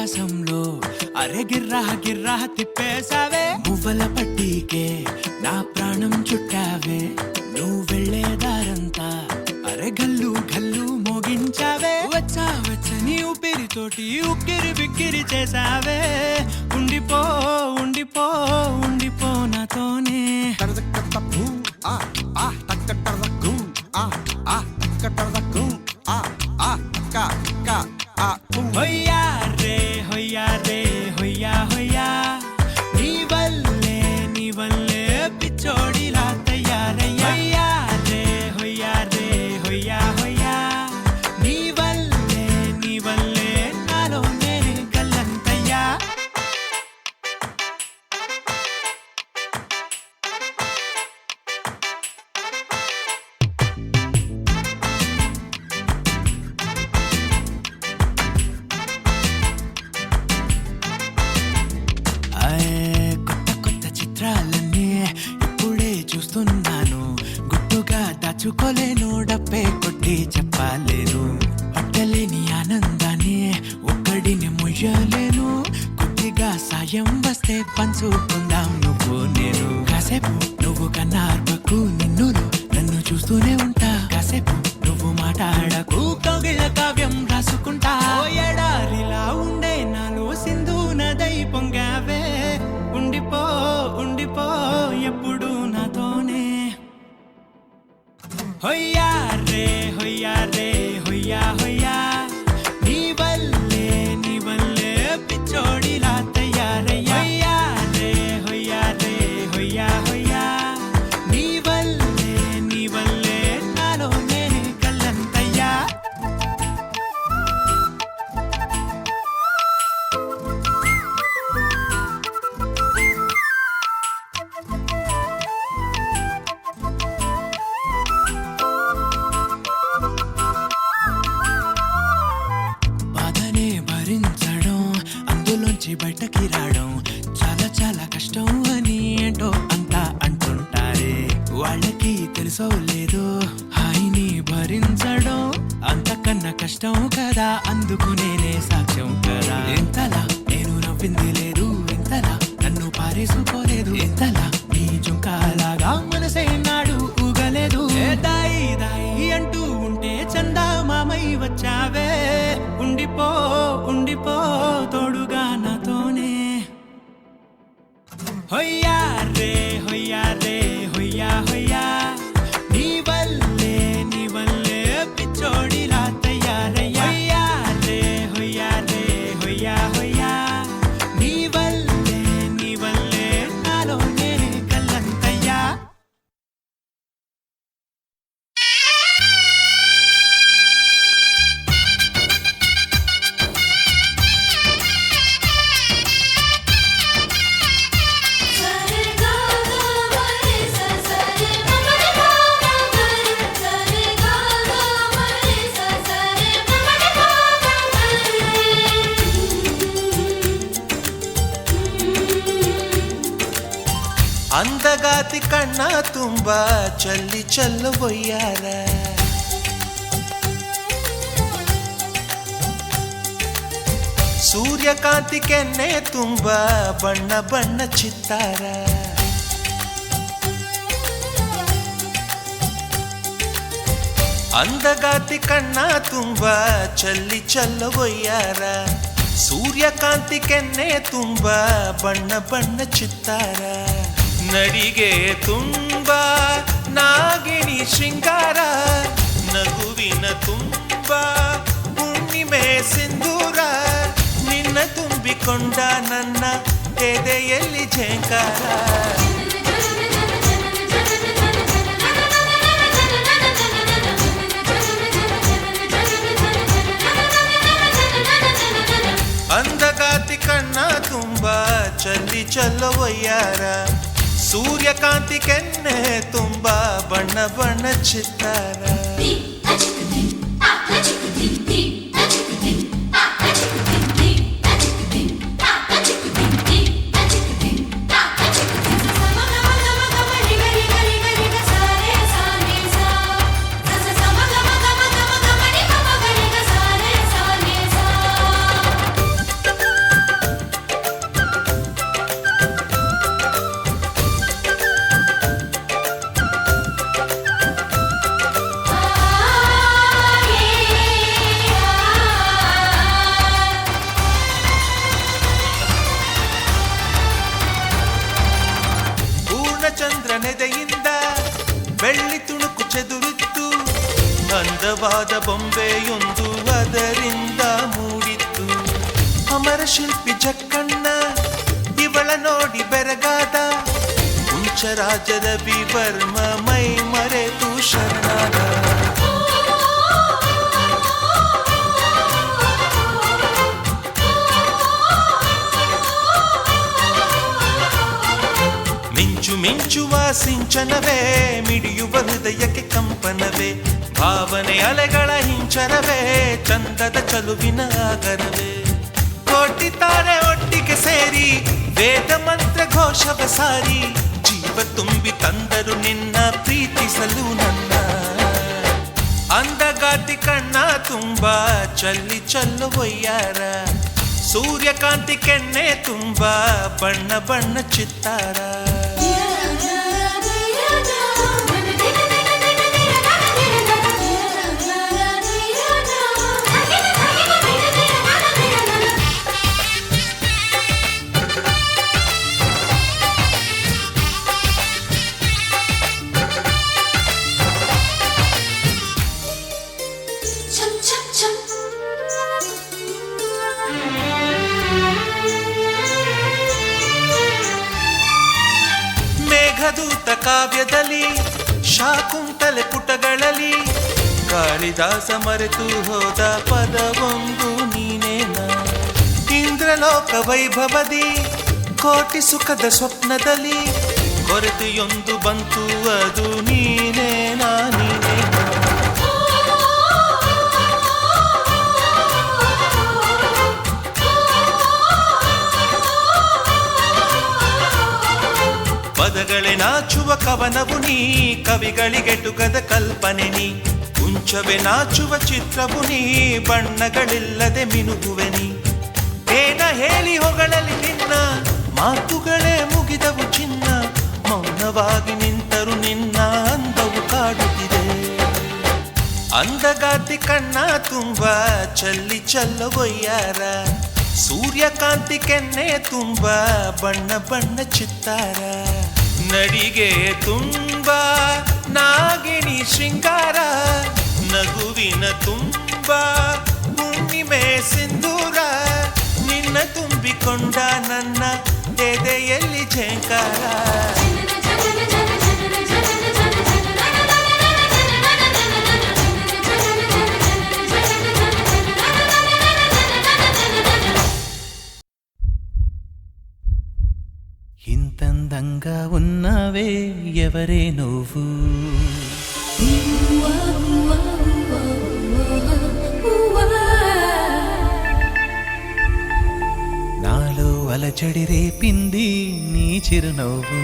ఆకాశంలో అరే గిర్రా గిర్రా తిప్పేసావే మువ్వల పట్టీకే నా ప్రాణం చుట్టావే నువ్వు వెళ్లే దారంతా అరే గల్లు గల్లు మోగించావే వచ్చా వచ్చని ఊపిరితోటి ఉక్కిరి బిక్కిరి చేసావే ఉండిపో ఉండిపో ఉండిపో నాతోనే హొయ్యా రే హొయ్యా రే హొయ్యా హొయ్యా నీ వల్లే పిచ్చోడిలా తయారయ్యా హొయ్యా రే హొయ్యా హొయ్యా నీ వల్లే నాలో నేనే గల్లంతయ్యా కొత్త చిత్రాలన్నీ ఇప్పుడే చూస్తున్నాను గుట్టుగా దాచుకోలేను డబ్బే కొట్టి చెప్పలేను పట్టలేని ఆనందాన్ని ఒక్కడిని ముయ్యలేను కొద్దిగా సాయం వస్తే పంచుకుందాం నువ్వు నేను కాసేపు నువ్వు కన్నార్పకు నిన్నులో నన్ను చూస్తూనే ఉంటా కాసేపు నువ్వు మాట్లాడకు కౌగిళ్ళ కావ్యం రాసుకుంటా ఎడారిలా ఉండే నాలో సింధు నదై పొంగావే ఉండిపో ఉండిపో ఎప్పుడు నాతోనే హొయ్యా రే హొయ్యా రే హొయ్యా హొయ్యా నీ వల్లే పిచ్చోడిలా తయారయ్యా హొయ్యా రే హొయ్యా హొయ్యా నీ వల్లే నాలో నేనే గల్లంతయ్యా బాధనే భరించడం అందులోంచి బయటకి రావడం చాలా చాలా కష్టం అని ఏంటో అంతా అంటుంటారే వాళ్ళకి తెలుసో లేదో హాయిని భరించడం అంతకన్నా కష్టం కదా అందుకు నేనే సాక్ష్యం కదా ఎంతలా నేను నవ్వింది లేదు ఎంతలా నన్ను పారేసుకోలేదు ఎంతలా నీ జుంకాలాగా మనసే నాడు ఊగలేదు దాయి దాయి అంటూ ఉంటే చందా మామై వచ్చావే ఉండిపో ఉండిపో తోడుగా నాతోనే హొయ్యా రే హొయ్యా రే హొయ్యా హొయ్యా నీ వల్లే పిచ్చోడిలా తయారయ్యా హొయ్యా రే హొయ్యా హొయ్యా నీ వల్లే నాలో నేనే గల్లంతయ్యా ಅಂದಗಾತಿ ಕಣ್ಣ ತುಂಬ ಚಲ್ಲಿ ಚೆಲ್ಲುವಯ್ಯಾರ ಸೂರ್ಯಕಾಂತಿ ಕೆನ್ನೆ ತುಂಬ ಬಣ್ಣ ಬಣ್ಣ ಚಿತ್ತಾರ ಅಂದಗಾತಿ ಕಣ್ಣ ತುಂಬ ಚಲ್ಲಿ ಚೆಲ್ಲುವಯ್ಯಾರ ಸೂರ್ಯಕಾಂತಿ ಕೆನ್ನೆ ತುಂಬ ಬಣ್ಣ ಬಣ್ಣ ಚಿತ್ತಾರ ನಡಿಗೆ ತುಂಬ ನಾಗಿಣಿ ಶೃಂಗಾರ ನಗುವಿನ ತುಂಬ ಹುಣ್ಣಿಮೆ ಸಿಂಧೂರ ನಿನ್ನ ತುಂಬಿಕೊಂಡ ನನ್ನ ಎದೆಯಲ್ಲಿ ಝೇಂಕಾರ ಅಂದಗಾತಿ ಕಣ್ಣ ತುಂಬ ಚಲ್ಲಿ ಚೆಲ್ಲುವಯ್ಯಾರ ಸೂರ್ಯಕಾಂತಿ ಕೆನ್ನೆ ತುಂಬ ಬಣ್ಣ ಬಣ್ಣ ಚಿತ್ತಾರ ಬೆಳ್ಳಿ ತುಣುಕು ಚೆದುರಿತ್ತು, ಅಂದವಾದ ಬೊಂಬೆಯೊಂದು ಅದರಿಂದ ಮೂಡಿತ್ತು. ಅಮರ ಶಿಲ್ಪಿ ಜಕ್ಕಣ್ಣ ಇವಳ ನೋಡಿ ಬೆರಗಾದ, ಉಂಚರಾಜ ರವಿ ವರ್ಮ ಮೈ ಮರೆತು ಶರಣಾದ. ಮಿಂಚು ಮಿಂಚುವ ಸಿಂಚನವೇ, ಮಿಡಿಯುವ ಹೃದಯಕ್ಕೆ ಕಂಪನವೇ, ಭಾವನೆ ಅಲೆಗಳ ಹಿಂಚರವೇ, ಚಂದದ ಚಲುವಿನ ಆಗರವೇ. ಕೋಟಿ ತಾರೆ ಒಟ್ಟಿಗೆ ಸೇರಿ ವೇದ ಮಂತ್ರ ಘೋಷವ ಸಾರಿ, ಜೀವ ತುಂಬಿ ತಂದರು ನಿನ್ನ ಪ್ರೀತಿಸಲು ನನ್ನ. ಅಂದಗಾತಿ ಕಣ್ಣ ತುಂಬ ಚಲ್ಲಿ ಚಲ್ಲುವಯ್ಯಾರ, ಸೂರ್ಯಕಾಂತಿ ಕೆನ್ನೆ ತುಂಬ ಬಣ್ಣ ಬಣ್ಣ ಚಿತ್ತಾರ. ಮೇಘದೂತ ಕಾವ್ಯದಲ್ಲಿ ಶಾಕುಂತಲೆ ಪುಟಗಳಲ್ಲಿ, ಕಾಳಿದಾಸ ಮರೆತು ಹೋದ ಪದವೊಂದು ನೀನೇನ. ಇಂದ್ರಲೋಕ ವೈಭವದಿ ಕೋಟಿ ಸುಖದ ಸ್ವಪ್ನದಲ್ಲಿ, ಕೊರತೆಯೊಂದು ಬಂತು ಅದು ನೀನೇನಾ ನೀನೇನ. ಪದಗಳೇ ನಾಚುವ ಕವನವು ನೀ, ಕವಿಗಳಿಗೆಟುಕದ ಕಲ್ಪನೆ ನೀ, ಕುಂಚವೇ ನಾಚುವ ಚಿತ್ರವು ನೀ, ಬಣ್ಣಗಳಿಲ್ಲದೆ ಮಿನುಗುವೆ ನೀ. ಏನ ಹೇಳಿ ಹೊಗಳಲಿ ನಿನ್ನ, ಮಾತುಗಳೇ ಮುಗಿದವು ಚಿನ್ನ, ಮೌನವಾಗಿ ನಿಂತರು ನಿನ್ನ ಅಂದವು ಕಾಡುತ್ತಿದೆ. ಅಂದಗಾತಿ ಕಣ್ಣ ತುಂಬ ಚಲ್ಲಿ ಚಲ್ಲವೊಯ್ಯಾರ, ಸೂರ್ಯಕಾಂತಿ ಕೆನ್ನೆ ತುಂಬ ಬಣ್ಣ ಬಣ್ಣ ಚಿತ್ತಾರ. ನಡಿಗೆ ತುಂಬ ನಾಗಿಣಿ ಶೃಂಗಾರ, ನಗುವಿನ ತುಂಬ ಹುಣ್ಣಿಮೆ ಸಿಂಧೂರ, ನಿನ್ನ ತುಂಬಿಕೊಂಡ ನನ್ನ ಎದೆಯಲ್ಲಿ ಝೇಂಕಾರ. ఇంతందంగా ఉన్నవే ఎవరే నువ్వు, నాలో అలచడి రేపింది నీ చిరునవ్వు.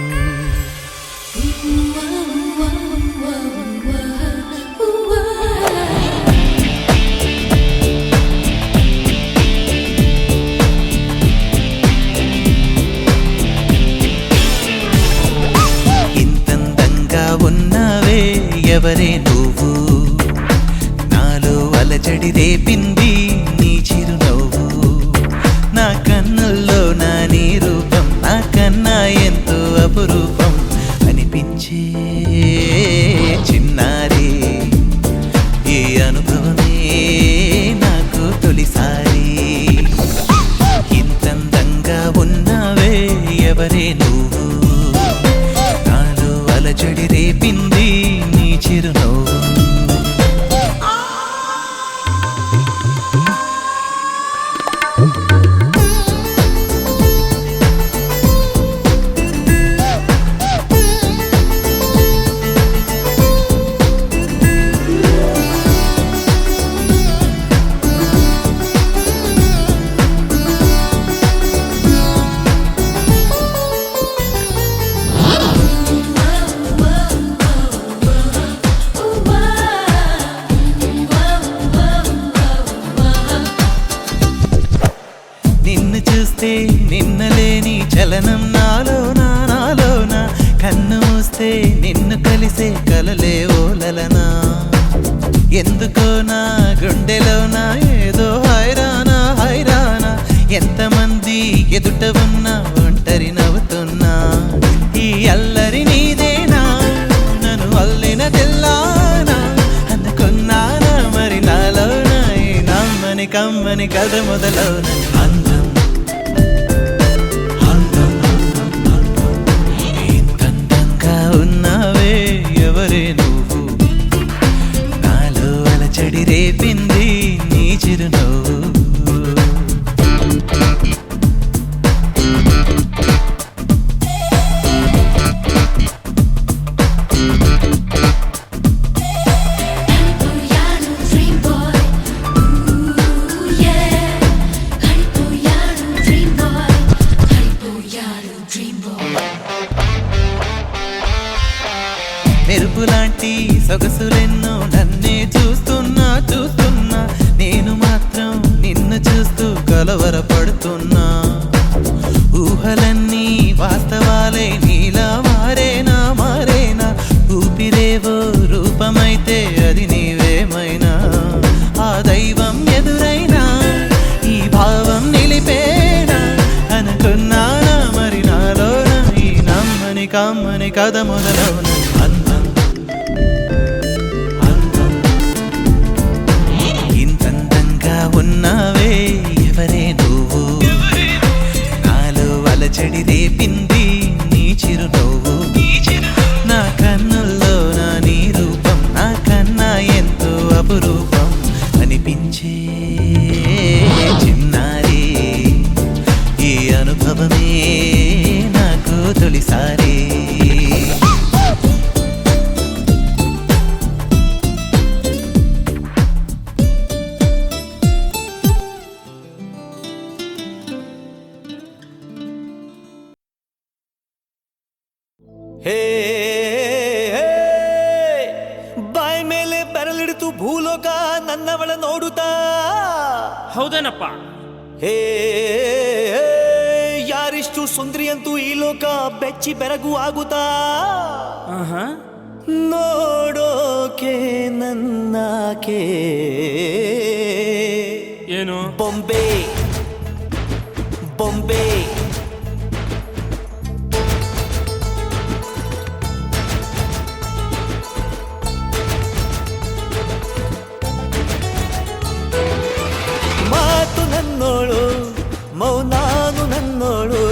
ఉన్నవే ఎవరే నువ్వు, నాలో అలజడి రేపింది నీ చిరునవ్వు. నా కన్నుల్లో నా నీ రూపం, నా కన్నా ఎంతో అపురూపం అనిపించే చిన్నారి. ఈ అనుభవమే నాకు తొలిసారి. ఇంతందంగా ఉన్నవే ఎవరే నువ్వు, అలజడి రేపింది నీ చిరునవ్వు. నిన్నలేని చలనం నాలోన, కన్ను మూస్తే నిన్ను కలిసే కలలే ఓలలనా. ఎందుకో నా గుండెలోన ఏదో హైరానా హైరానా, ఎంతమంది ఎదుట ఉన్నా ఒంటరి నవ్వుతున్నా. ఈ అల్లరి నీదేనా, నన్ను అల్లిన కమ్మని కథ మొదలవున అందం అందం ఇంతందంగా ఉన్నావే ఎవరే నువ్వు నాలో అలచడి రేపింది నీ చిరునవ్వు మెరుపులాంటి సొగసులెన్నో నన్నే చూస్తున్నా చూస్తున్నా నేను మాత్రం నిన్ను చూస్తూ కలవరపడుతున్నా ఊహలన్నీ వాస్తవాలే నీలా మారేనా మారేనా ఊపిరేవో రూపమైతే అది నీవేమైనా ఆ దైవం ఎదురైనా ఈ భావం నిలిపేనా అనుకున్నానా మరి నాలోన ఈ నమ్మని కమ్మని కథ మొదలవున అందం ఇంతందంగా ఉన్నావే ఎవరే నువ్వు నాలో అలచడి రేపింది నీ చిరునవ్వు నా కన్నుల్లో నా నీ రూపం నా కన్నా ఎంతో అపురూపం అనిపించే చిన్నారి ఈ అనుభవమే నాకు తొలిసారి ಹೇ ಬಾಯ್ ಮೇಲೆ ಬೆರಳಿಡಿತು ಭೂಲೋಕ ನನ್ನವಳ ನೋಡುತ್ತಾ ಹೌದೇನಪ್ಪ ಹೇ ಯಾರಿಷ್ಟು ಸುಂದರಿ ಅಂತೂ ಈ ಲೋಕ ಬೆಚ್ಚಿ ಬೆರಗು ಆಗುತ್ತಾ ನೋಡೋಕೆ ನನ್ನಾಕೆ ಏನು ಬೊಂಬೆ ಬೊಂಬೆ ಮಾತು ನನ್ನೋಳು ಮೌನಾನು ನನ್ನೋಳು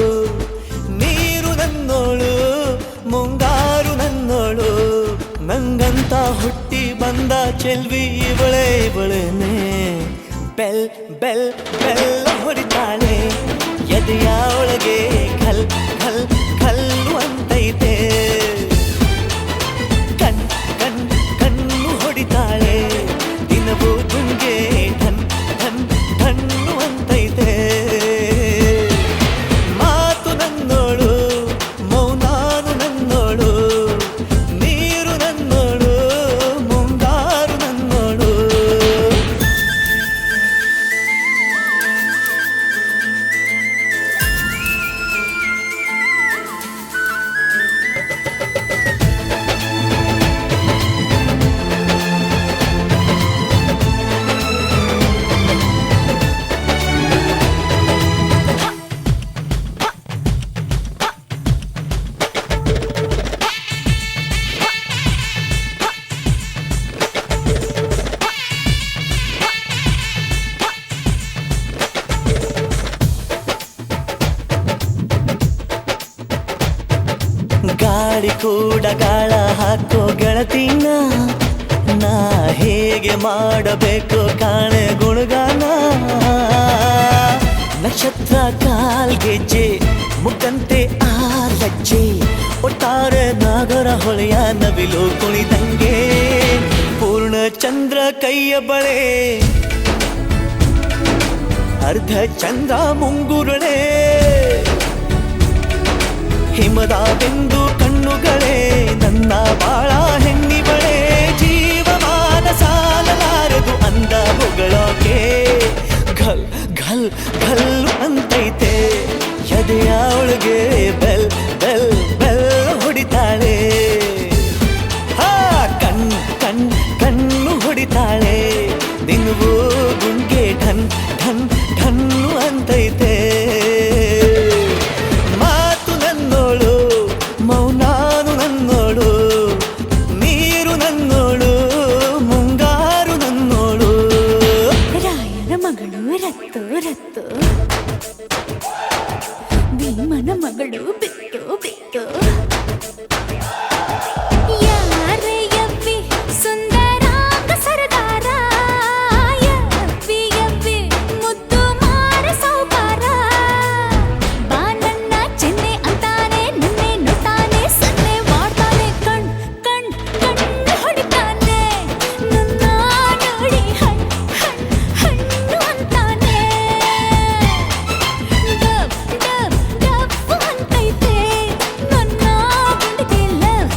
ನೀರು ನನ್ನೋಳು ಮುಂಗಾರು ನನ್ನೋಳು ನಂಗಂತ ಹುಟ್ಟಿ ಬಂದ ಚೆಲ್ವಿ ಇವಳೆ ಇವಳೇನೆ ಬೆಲ್ ಬೆಲ್ ಬೆಲ್ಲ ಹೊಡಿತಾಳೆ ಎದೆಯ ಒಳಗೆ ಘಲ್ ಘಲ್ ಘಲ್ಲು ಅಂತೈತೆ ಕಣ್ ಕಣ್ ಕಣ್ಣು ಹೊಡಿತಾಳೆ ದಿನವೂ ತುಂಗೆ ಧನ್ ಧನ್ ಧಣ್ಣು ಅಂತೈತೆ ಮಾತು ನನ್ನೋಳು ಮೌನಾನು ನನ್ನೋಳು ನೀರು ನನ್ನೋಳು ಮುಂಗಾರು ನನ್ನೋಳು ಗಾಳಿ ಕೂಡ ಗಾಳ ಹಾಕೋ ಗೆಳತಿನ ನಾ ಹೇಗೆ ಮಾಡಬೇಕು ಕಾಣೆ ಗುಣಗಾನ ನಕ್ಷತ್ರ ಕಾಲ್ಗೆಜ್ಜೆ ಮುಖಂತೆ ಆ ಲಜ್ಜೆ ಒಟ್ಟಾರೆ ನಾಗರ ಹೊಳೆಯ ನವಿಲು ಕುಣಿದಂಗೆ ಪೂರ್ಣ ಚಂದ್ರ ಕೈಯ ಬಳೆ ಅರ್ಧ ಚಂದ್ರ ಮುಂಗುರುಳೆ ಹಿಮದ ಬಿಂದು ಕಣ್ಣುಗಳೇ ನನ್ನ ಬಾಳ ಹೆಣ್ಣಿಬಳೆ ಜೀವಮಾನ ಸಾಲಲಾರದು ಅಂದ ಹೊಗಳೋಕೆ ಘಲ್ ಘಲ್ ಘಲ್ಲು ಅಂತೈತೆ ಎದೆಯ ಒಳಗೆ ಬೆಲ್ ಬೆಲ್ ಬೆಲ್ ಹೊಡಿತಾಳೆ ಹಾ ಕಣ್ ಕಣ್ ಕಣ್ಣು ಹೊಡಿತಾಳೆ ದಿನವೂ ಗುಂಗೆ ಢನ್ ಢನ್ ಢನ್ನು ಅಂತೈತೆ ಮಾತು ನನ್ನೋಳು ಮೌನಾನು ನನ್ನೋಳು ನೀರು ನನ್ನೋಳು ಮುಂಗಾರು ನನ್ನೋಳು ರಾಯನ ಮಗಳು ಭೀಮನ ಮಗಳು ಬಿತ್ತು ಬಿತ್ತು ಯಾರೇ ಯವ್ವಿ ಸುಂದರಾಂಗ ಸರದಾರ ಯವ್ವಿ ಯವ್ವಿ ಮುದ್ದು ಮಾರ ಸೌಕಾರ ಬಾ ನನ್ನ ಚೆನ್ನೆ ಅಂತಾನೆ ನನ್ನೆ ನೋಡ್ತಾನೆ ಸನ್ನೆ ಮಾಡ್ತಾನೆ ಕಣ್ಣು ಹೊಡಿತಾನೆ ನನ್ನ ನೋಡಿ ಹಣ್ಣು ಅಂತಾನೆ ಡಬ್ಬು ಅಂತೈತೆ ನನ್ನ ಗುಂಡಿಗೆ ಲವ್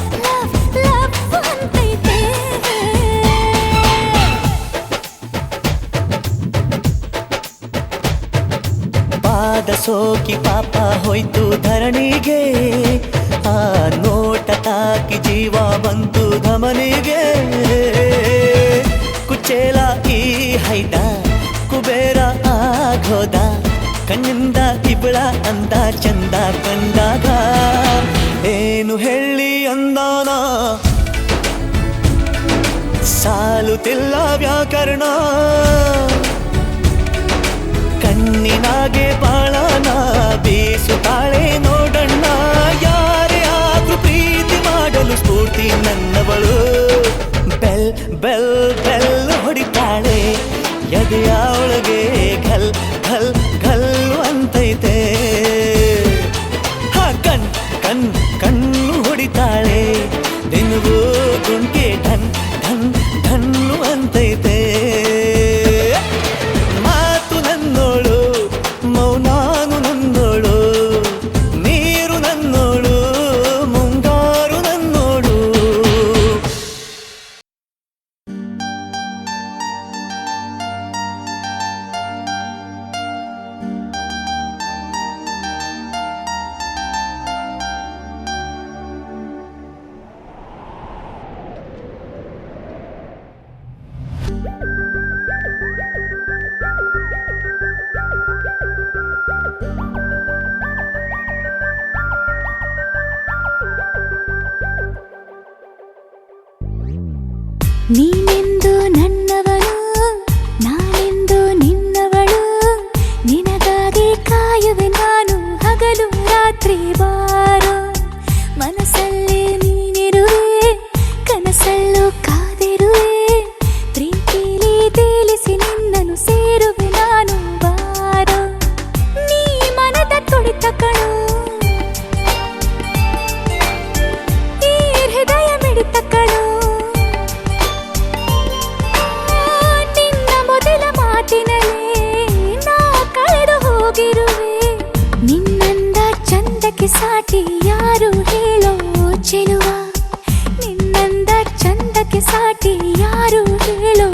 ಅಂತೈತೆ ಪಾದ ಸೋಕಿ ಪಾಪ ಹೋಯ್ತು ಧರಣಿಗೆ ಆ ನೋಟ ತಾಕಿ ಜೀವ ಬಂತು ಧಮನಿಗೆ ಕುಚೇಲ ಈ ಹೈದ ಕುಬೇರ ಆಗೋದ ಕಣ್ಣಿಂದ ಇಬ್ಬಳ ಅಂದ ಚಂದ ಕಂಡಾಗ ಏನು ಹೇಳಿ ಅಂದಾನ ಸಾಲುತ್ತಿಲ್ಲ ವ್ಯಾಕರಣ ಕಣ್ಣಿನಾಗೆ ಬಾಳನ ಬೀಸುತ್ತಾಳೆ ನೋಡಣ್ಣ ಯಾರೇ ಆದ್ರೂ ಪ್ರೀತಿ ಮಾಡಲು ಸ್ಫೂರ್ತಿ ನನ್ನವಳು ಬೆಲ್ ಬೆಲ್ ಬೆಲ್ ಹೊಡಿತಾಳೆ ಎದೆಯ ಒಳಗೆ ಘಲ್ ಘಲ್ ಘಲ್ಲು ಅಂತೈತೆ ಕಣ್ಣು ಹೊಡಿತಾಳೆ ದಿನವೂ ಗುಂಕೆ ಢನ್ ಢನ್ ಢನ್ನು ಅಂತೈತೆ ಮಾತು ನನ್ನೋಳು ಮೌನಾನು ನನ್ನೋಳು ನೀರು ನನ್ನೋಳು ಮುಂಗಾರು ನನ್ನೋಳು ನೀನೆಂದು ನನ್ನವಳು ನಾನೆಂದು ನಿನ್ನವಳು ನಿನಗಾಗಿ ಕಾಯುವೆ ನಾನು ಹಗಲು ರಾತ್ರಿ ಬಾರೋ ಮನಸ್ಸಲ್ಲಿ ನೀನಿರುವೆ ಕನಸಲ್ಲೂ ಕಾದಿರುವೆ ಪ್ರೀತಿಲಿ ತೇಲಿಸಿ ನಿನ್ನನ್ನು ಸೇರುವೆ ನಾನು ಬಾರೋ ನೀ ಮನದ ತುಡಿತ ಕಣೋ ಈ ಹೃದಯ ಮಿಡಿತ ಕಣೋ ನಾ ಕಳೆದು ಹೋಗಿರುವೆ ನಿನ್ನಂದ ಚಂದಕ್ಕೆ ಸಾಟಿ ಯಾರು ಹೇಳೋ ಚೆಲುವ ನಿನ್ನಂದ ಚಂದಕ್ಕೆ ಸಾಟಿ ಯಾರು ಹೇಳೋ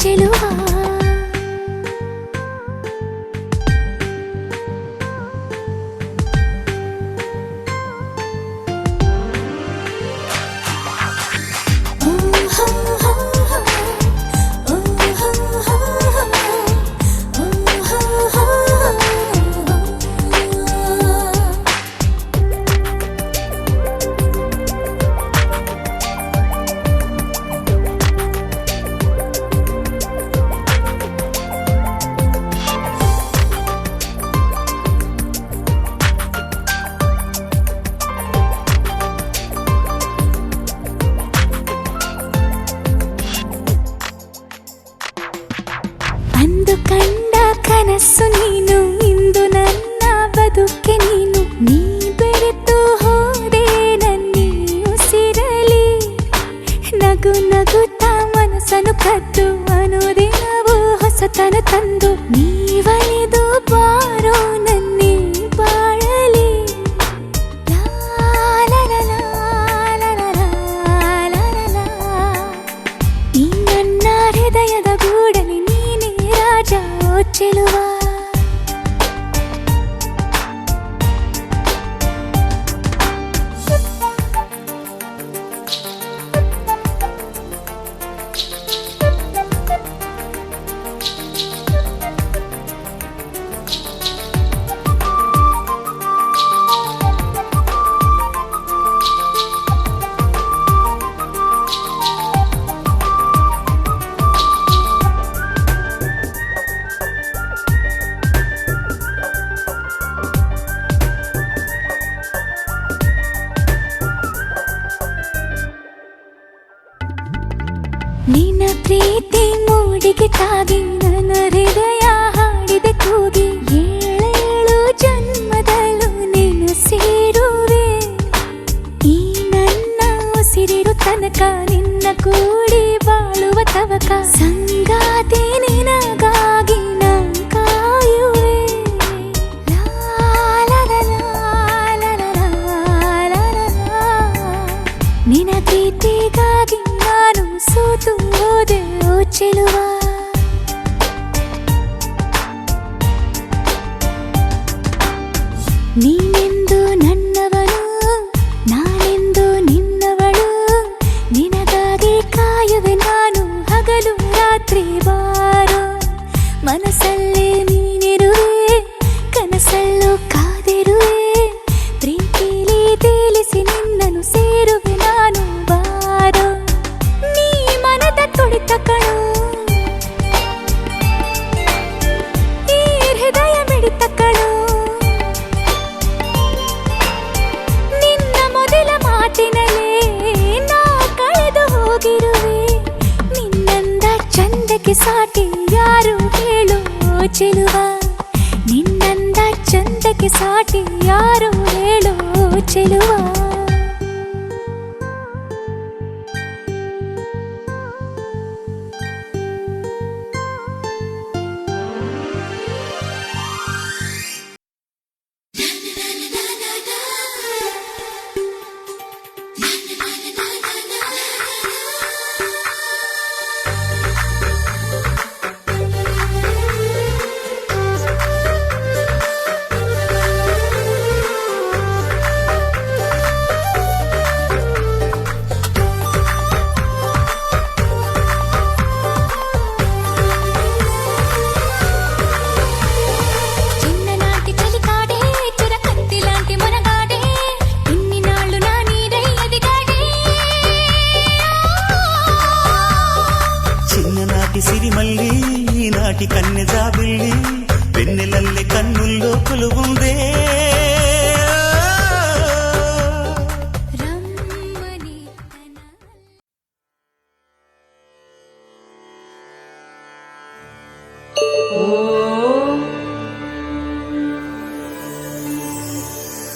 ಚೆಲುವ ಕುರಿತಾಗಿ ನನ್ನ ಹೃದಯ ಹಾಡಿದೆ ಕೂಗಿ ಏಳೇಳು ಜನ್ಮದಲ್ಲೂ ನೀನು ಸೇರುವೆ ಈ ನನ್ನ ಉಸಿರಿರು ತನಕ ನಿನ್ನ ಕೂಡಿ ಬಾಳುವ ತವಕ ಸಂಗಾತಿ ನಿನಗಾಗಿ ನಾ ಕಾಯುವೆ ಲಾ ಲಾ ಲಾ ಲಾ ಲಾ ಲಾ ಲಾ. ನಿನ ಪ್ರೀತಿಗಾಗಿ ನಾನು ಸೋತು ಹೋದೆ ಓ ಚೆಲುವ ನೀನೆಂದು ನನ್ನವನು ನಾನೆಂದು ನಿನ್ನವಳು ನಿನಗಾಗಿ ಕಾಯುವೆ ನಾನು ಹಗಲು ರಾತ್ರಿ ಬಾರೋ ಮನಸ್ಸಲ್ಲೇ ನೀನಿರುವೆ ಕನಸಲ್ಲೂ ಕಾದಿರುವೆ ಪ್ರೀತಿಲಿ ತೇಲಿಸಿ ನಿನ್ನನ್ನು ಸೇರುವೆ ನಾನು ಬಾರೋ ನೀ ಮನದ ತುಡಿತ ಕಣೋ ಈ ಹೃದಯ ಮಿಡಿತ ಕಣೋ ನಿನ್ನ ಮೊದಲ ಮಾತಿನಲ್ಲೇ ನಾ ಕಳೆದು ಹೋಗಿರುವೆ ನಿನ್ನಂದ ಚಂದಕ್ಕೆ ಸಾಟಿ ಯಾರು ಹೇಳು ಚೆಲುವ ನಿನ್ನಂದ ಚಂದಕ್ಕೆ ಸಾಟಿ ಯಾರು ಹೇಳು ಚೆಲುವ చిన్ననాటి చలికాడే చురకత్తి లాంటి మునగాడే ఇన్ని నాళ్ళు నా నీడై ఎదిగాడే చిన్ననాటి సిరిమల్లి ఈనాటి కన్నె జాబిల్లి వెన్నెలల్లె కన్నుల్లో కొలువుందే రమ్మని తన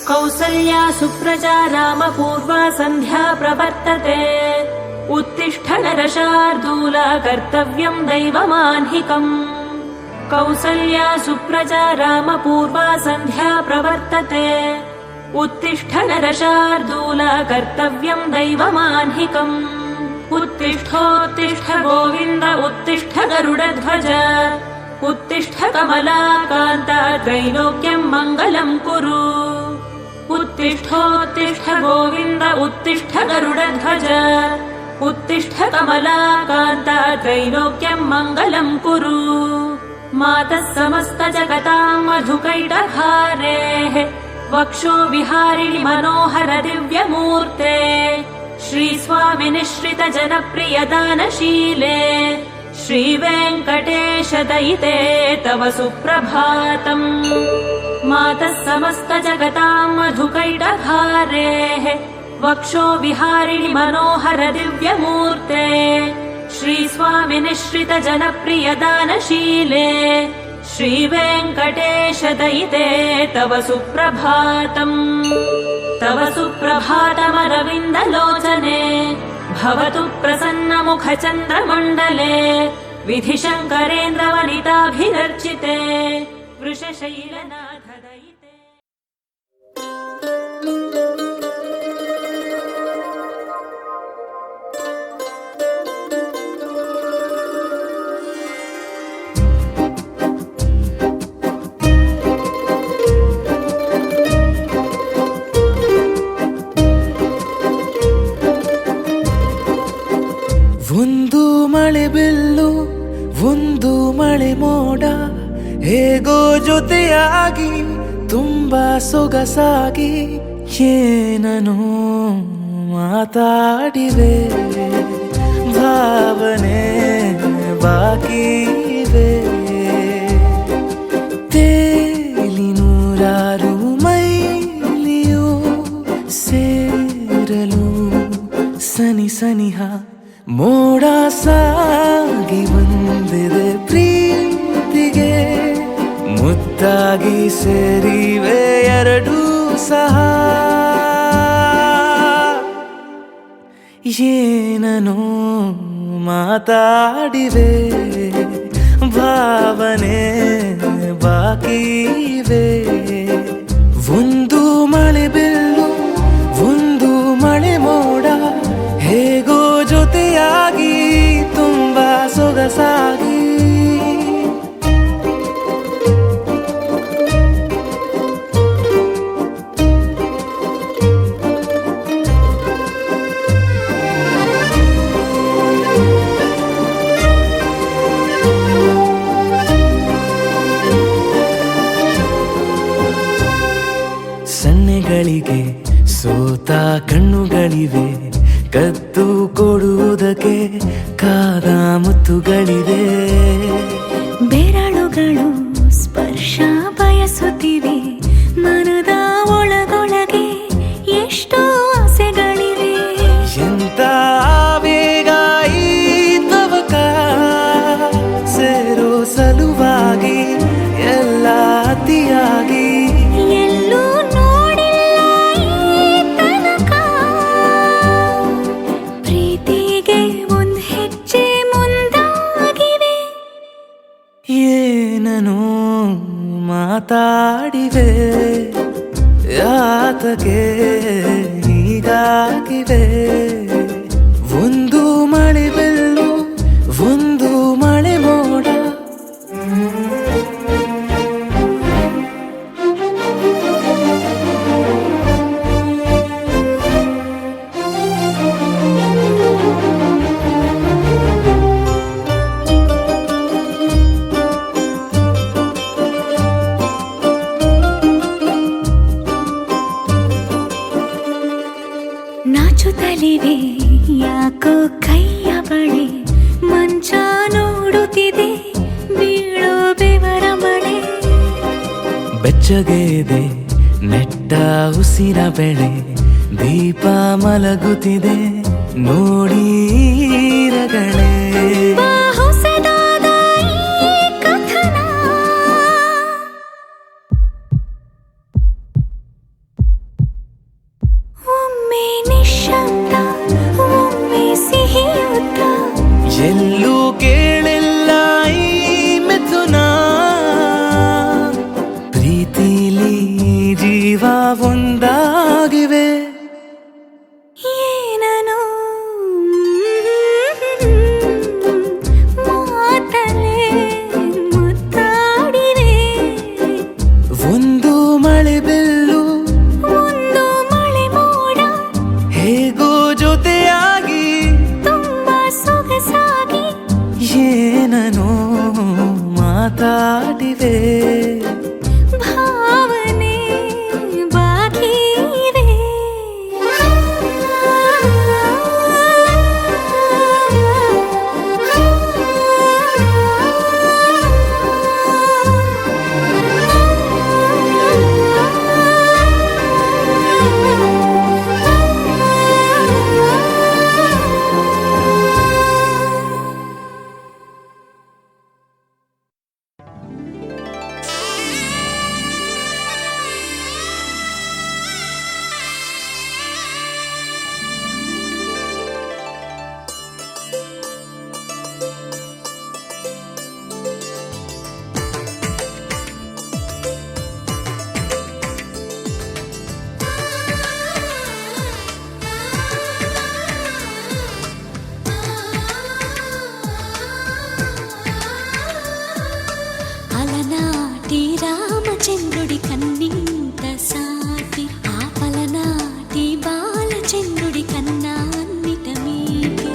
कौसल्या सुप्रजा रामपूर्वा सन्ध्या प्रवर्तते उत्तिष्ठ नरशार्दूला कर्तव्यम् दैवमाह्निकम् कौसल्या सुप्रजा रामपूर्वा सन्ध्या प्रवर्तते उत्तिष्ठ नरशार्दूला कर्तव्यम् दैवमाह्निकम् उत्तिष्ठोत्तिष्ठ गोविन्द उत्तिष्ठ गरुडध्वज उत्तिष्ठ कमलाकान्ता त्रैलोक्यम् मङ्गलम् कुरु उत्तिष्ठोत्तिष्ठ गोविन्द उत्तिष्ठ गरुडध्वज उत्तिष्ठ कमलाकान्ता त्रैलोक्यम् मङ्गलम् कुरु मातः समस्तजगताम् मधुकैटभारेः वक्षो विहारिणि मनोहर दिव्यमूर्ते श्रीस्वामिनिश्रित जनप्रियदानशीले श्रीवेङ्कटेश दयिते तव सुप्रभातम् मातः समस्तजगताम् मधुकैटभारेः वक्षो विहारिणि मनोहर दिव्यमूर्ते श्रीस्वामिनिश्रित जनप्रियदानशीले श्रीवेङ्कटेश दयिते तव सुप्रभातम् तव सुप्रभातमरविन्दलोचने भवतु प्रसन्नमुखचन्द्रमण्डले विधिशङ्करेन्द्रवनिताभिरर्चिते वृषशैलनाथ दयिते ಒಂದು ಮಳೆ ಬಿಲ್ಲು ಒಂದು ಮಳೆ ಮೋಡ ಹೇಗೋ ಜೊತೆಯಾಗಿ ತುಂಬಾ ಸೊಗಸಾಗಿ ಏನನು ಮಾತಾಡಿವೆ ಭಾವನೆ ಬಾಕಿ ಇವೆ ತೇಲಿ ನೂರಾರು ಮೈಲಿಯು ಸೇರಲು ಸನಿ ಸನಿಹ ಮೋಡ ಸಾಗಿ ಬಂದಿದೆ ಜೊತೆಯಾಗಿ ಸೇರಿವೆ ಎರಡೂ ಸಹ. ಏನನೋ ಮಾತಾಡಿವೆ ಭಾವನೆ ಬಾಕಿ ಇವೆ. ಒಂದು ಮಳೆ ಬಿಲ್ಲು ಒಂದು ಮಳೆ ಮೋಡ ಹೇಗೋ ಜೊತೆಯಾಗಿ ತುಂಬಾ ಸೊಗಸಾಗಿ. ಸನ್ನೆಗಳಿಗೆ ಸೋತ ಕಣ್ಣುಗಳಿವೆ, ಕದ್ದು ಕೊಡುವುದಕ್ಕೆ ಕಾದ ಮುತ್ತುಗಳಿವೆ. ಬೆರಳುಗಳು ಸ್ಪರ್ಶ ಬಯಸುತ್ತಿವೆ, ಮನದ ಒಳಗೊಳಗೆ ಎಷ್ಟೋ ಆಸೆಗಳಿವೆ. ಎಂತ ಬೇಗ ಈ ತವಕ ಸೇರೋ ಸಲುವಾಗಿ ಎಲ್ಲ ಅತಿಯಾಗಿ. ಎಲ್ಲೂ ನೋಡಿಲ್ಲ ಈ ತನಕ, ಪ್ರೀತಿಗೆ ಒಂದ್ ಹೆಜ್ಜೆ ಮುಂದಾಗಿವೆ. ಏನನೋ ಮಾತಾಡಿವೆ ಯಾತಕ್ಕೆ ಹೀಗಾಗಿವೆ. ಒಂದು ಮಳೆ ಬೆಲ್ಲು ಒಂದು ಮಳೆ ಮೋಡ. ನಾಚುತ್ತಲಿವೆ ಯಾಕೋ ಕೈಯ ಬಳೆ, ಮಂಚ ನೋಡುತ್ತಿದೆ ಬೀಳೋ ಬೆವರ ಮಳೆ. ಬೆಚ್ಚಗೆದೆ ನೆಟ್ಟ ಉಸಿರ ಬೆಳೆ, ದೀಪ ಮಲಗುತ್ತಿದೆ ನೋಡಿ ರಗಳೇ. ಬಾ ಹೊಸದಾದ ಈ ಕಥನ, ಒಮ್ಮೆ ನಿಶ್ಶಬ್ದ ಒಮ್ಮೆ ಸಿಹಿಯುತ್ತ. ಎಲ್ಲೂ ಕೇಳಿಲ್ಲ ಈ ಮಿಥುನ, ಪ್ರೀತಿಲಿ ಜೀವ ಒಂದಾಗಿವೆ. ಏನನೋ ಮಾತಲೇ ಮುತ್ತಾಡಿವೆ, ಒಂದು ಮಳೆ ಬೆಲ್ಲು ಒಂದು ಮಳೆ ಮೋಡ ಹೇಗೋ ಜೊತೆಯಾಗಿ ತುಂಬಾ ಸೊಗಸಾಗಿ. ಏನನೋ ಮಾತಾಡಿವೆ ಭಾವನೆ ಬಾಕಿ ಇವೆ. అలనాటి రామచంద్రుడి కన్నింత సాటి, ఆపలనాటి బాలచంద్రుడి కన్నా అన్నిట మీటి.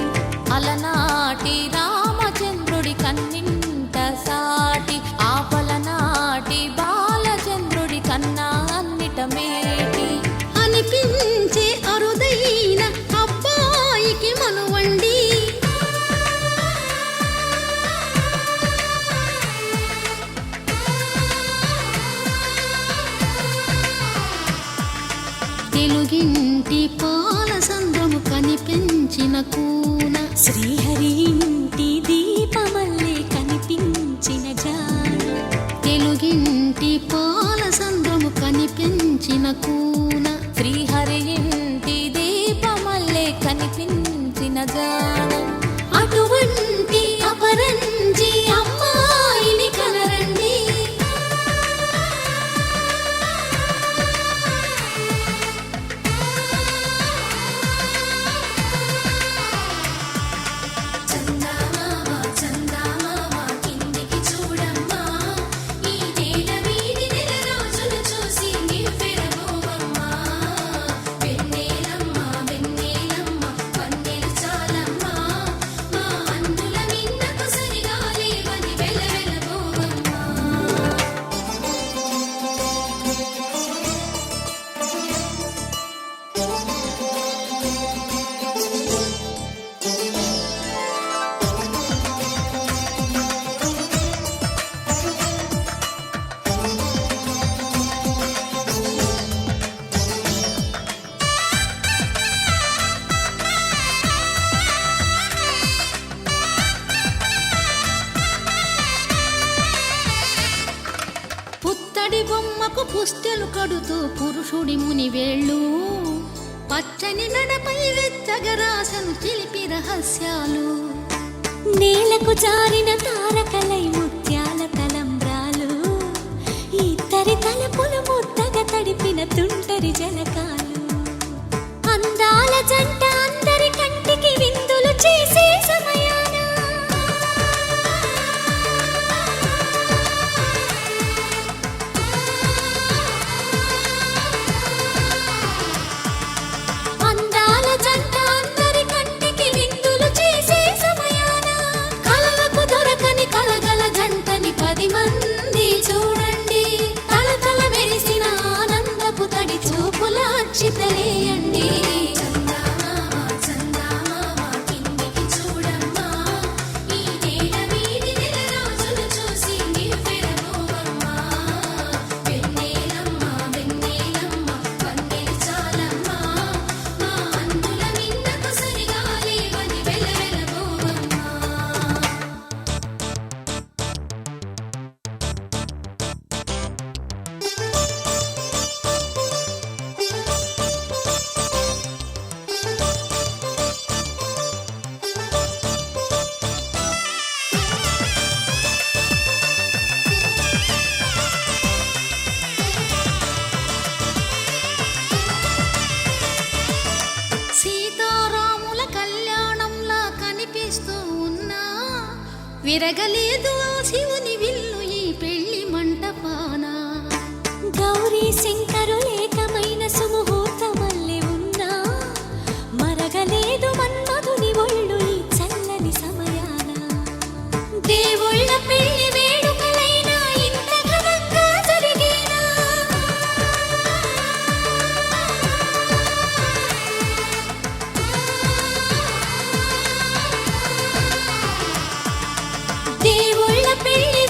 అలనాటి రామచంద్రుడి కన్నింత సాటి, ఆపలనాటి బాలచంద్రుడి కన్నా అన్నిట మేటి. అనిపించే అరుదైన అబ్బాయికి మనువండి, తెలుగింటి పాల సంద్రము కనిపించిన కూన, శ్రీహరి ఇంటి దీపమల్లే కనిపించిన జాన. తెలుగింటి పాల కూన శ్రీహరి ఇంటి దీపమల్లే కనిపించిన గానం అటువంటి అపరంజి అమ్మాయిని కనరండి. చందమామ చందమామ కిందికి చూడమ్మా, ఈ నేల వీడి నెల రోజులు చూసి నివ్వెరబోవమ్మా. వెన్నెలమ్మ వెన్నెలమ్మ వన్నెలు చాలమ్మా, మా అందుల మిన్నకు సరిగా లేవని వెలవెలబోవమ్మా. పుత్తడి బొమ్మకు పుస్తెలు కడుతూ పురుషుడి ముని వేళ్ళు, పచ్చని నడపై వెచ్చగరాసను చిలిపి రహస్యాలు. నేలకు జారిన తారకలై ముత్యాల తలంబ్రాలు, ఇద్దరి తలపులు ముద్దగా తడిపిన తుంటరి జలకాలు. అందాల జంట అందరి కంటికి విందులు చేసే సమయాన అందాల జంట అందరి కంటికి విందులు చేసే సమయాన కలలకు దొరకని కలగల జంటని 10 మంది చూడండి. తలతల మెరిసిన ఆనందపు తడి చూపుల అక్షితలేయండి. చందమామ చందమామ కిందికి చూడమ్మా, ఈ నేల వీడి నెల రోజులు చూసి నివ్వెరబోవమ్మా. వెన్నెలమ్మ వెన్నెలమ్మ వన్నెలు చాలమ్మా, మా అందుల మిన్నకు సరిగా లేవని వెలవెలబోవమ్మా. సీతారాముల కళ్యాణంలా కనిపిస్తూ ఉన్నా, విరగలేదు ఆ శివుని విల్లు ఈ పెళ్లి మంటపాన. గౌరీ శంకరులేకమైన సుముహూర్తమల్లె ఉన్నా, మరగలేదు మన్మధుని ఒళ్ళు ఈ చల్లని సమయాన. దేవుళ్ళ పెళ్లి వేడుకలైనా ఇంత ఘనంగా జరిగేనా? దేవుళ్ళ పెళ్లి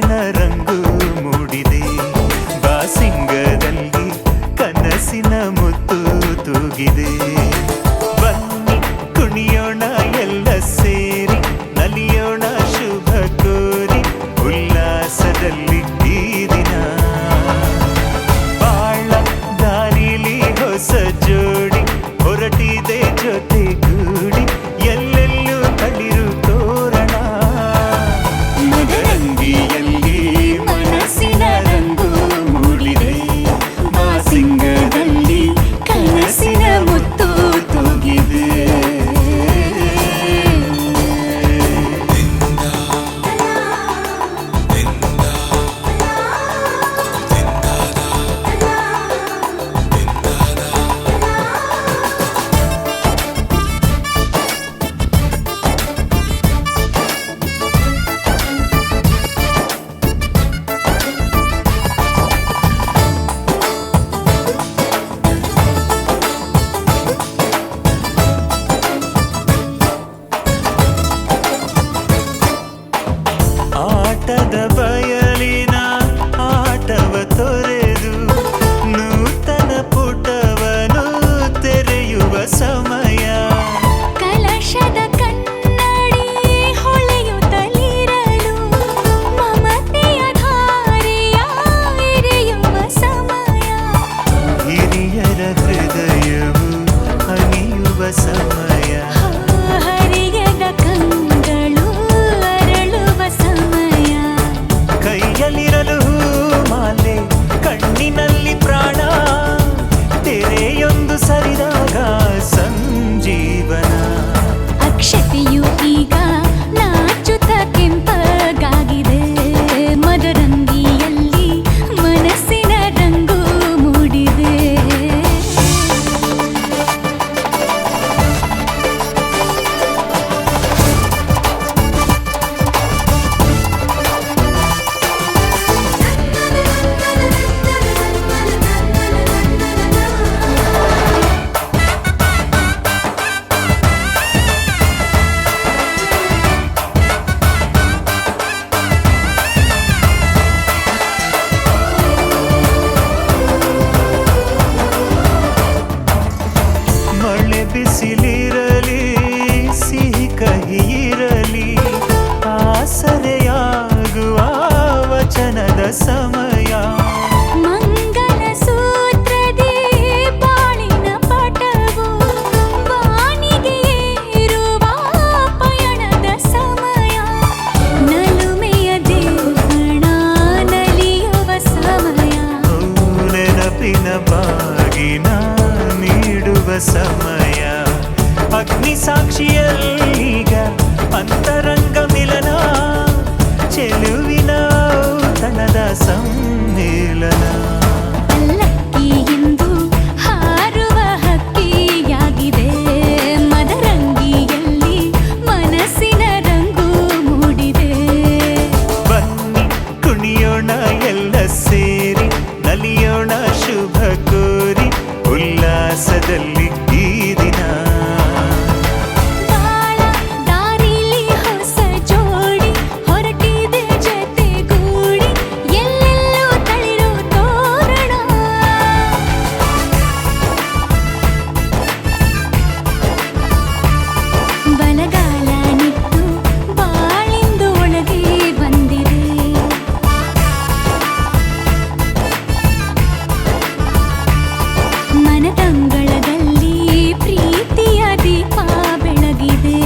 ಮನಸ್ಸಿನ ರಂಗು ಮೂಡಿದೆ ಬಾಸಿಂಗದಲ್ಲಿ ಕನಸಿನ ಮುತ್ತು ತೂಗಿದೆ ಬನ್ನಿ ಕುಣಿಯೋಣ ಎಲ್ಲ ಸೇರಿ ನಲಿಯೋಣ ಶುಭ ಕೋರಿ ಉಲ್ಲಾಸದಲ್ಲಿ ಈ ದಿನ ಬಾಳ ದಾರಿಲಿ ಹೊಸ ಜೋಡಿ ಹೊರಟಿದೆ ಜೊತೆಗೂಡಿ ಎಲ್ಲೆಲ್ಲೂ ತಳಿರು ತೋರಣ ಮದರಂಗಿಯಲ್ಲಿ ಮನಸ್ಸಿನ ರಂಗು ಮೂಡಿದೆ ಮಾಸಿಂಗದಲ್ಲಿ ಕನಸಿನ ಮುತ್ತು ತೂಗಿದೆ ಆಟದ ಬಯಲಿನ ಆಟವ ತೊರೆದು ನೂತನ ಪುಟವನು ತೆರೆಯುವ ಸಮಯ ಕಲಶದ ಕನ್ನಡಿ ಹೊಳೆಯುತ್ತಲಿರಲು ಮಮತೆಯ ಧಾರೆಯ ಎರೆಯುವ ಸಮಯ ಹಿರಿಯರ ಹೃದಯವು ಹನಿಯುವ ಸಮಯ ಹರಿಯದ ಕಂಗಳು ಅರಳುವ ಸಮಯ ಕೈಯಲ್ಲಿರಲು ಮಾಲೆ ಕಣ್ಣಿನಲ್ಲಿ ಪ್ರಾಣ ತೆರೆಯೊಂದು ಸರಿದಾಗ ಸಂಜೀವನ ಅಕ್ಷತೆಯು ಈಗ ನಾಚುತ್ತ ಕೆಂಪಗಾಗಿದೆ ಮದರಂಗಿಯಲ್ಲಿ ಮನಸ್ಸಿನ ರಂಗು ಮೂಡಿದೆ ಮಳೆ ಬಿಸಿಲಿರಲಿ ಸಿಹಿ ಕಹಿ ಇರಲಿ ಆಸರೆಯಾಗುವ ವಚನದ ಸಮಯ ಮಂಗಲ ಸೂತ್ರದಿ ಬಾಳಿನ ಪಟವು ಬಾನಿಗೆ ಏರುವ ಪಯಣದ ಸಮಯ ನಲುಮೆಯ ದೇವಣ ನಲಿಯುವ ಸಮಯ ನೆನಪಿನ ಬಾಗಿನ ನೀಡುವ ಸಮಯ ಅಗ್ನಿ ಸಾಕ್ಷಿಯಲ್ಲೀಗ ಅಂತರಂಗ ಮಿಲನ ಚೆಲುವಿನ ತನದ ಸಮ್ಮೇಳನ ಪಲ್ಲಕ್ಕಿ ಎಂದು ಹಾರುವ ಹಕ್ಕಿಯಾಗಿದೆ ಮದರಂಗಿಯಲ್ಲಿ ಮನಸ್ಸಿನ ರಂಗು ಮೂಡಿದೆ ಬನ್ನಿ ಕುಣಿಯೋಣ ಎಲ್ಲ ಸೇರಿ ನಲಿಯೋಣ ಶುಭ ಕೋರಿ ಉಲ್ಲಾಸದಲ್ಲಿ ಈ ದಿನ ಬಾಳ ದಾರಿಲಿ ಹೊಸ ಜೋಡಿ ಹೊರಟಿದೆ ಜೊತೆಗೂಡಿ ಎಲ್ಲೆಲ್ಲೂ ತಳಿರು ತೋರಣ ಬಲಗಾಲ ನಿಟ್ಟು ಬಾಳಿಂದು ಒಳಗೆ ಬಂದಿದೆ ಮನದಂಗಳದಲ್ಲಿ ಪ್ರೀತಿಯ ದೀಪ ಬೆಳಗಿದೆ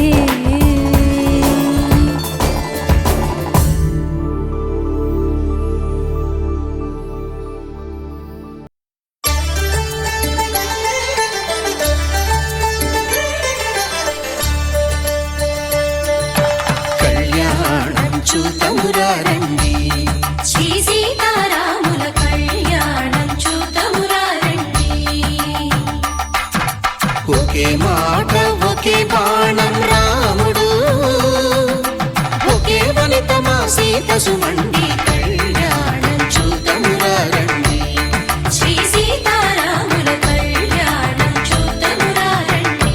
కళ్యాణంచుతమురారండి శ్రీ సీతారాముల కళ్యాణం చూతమురారండి ఒకే మాట ఒకే బాణం రాముడు ఒకే వనిత మా సీత సుమండి కళ్యాణం చూతమురారండి శ్రీ సీతారాముల కళ్యాణం చూతమురారండి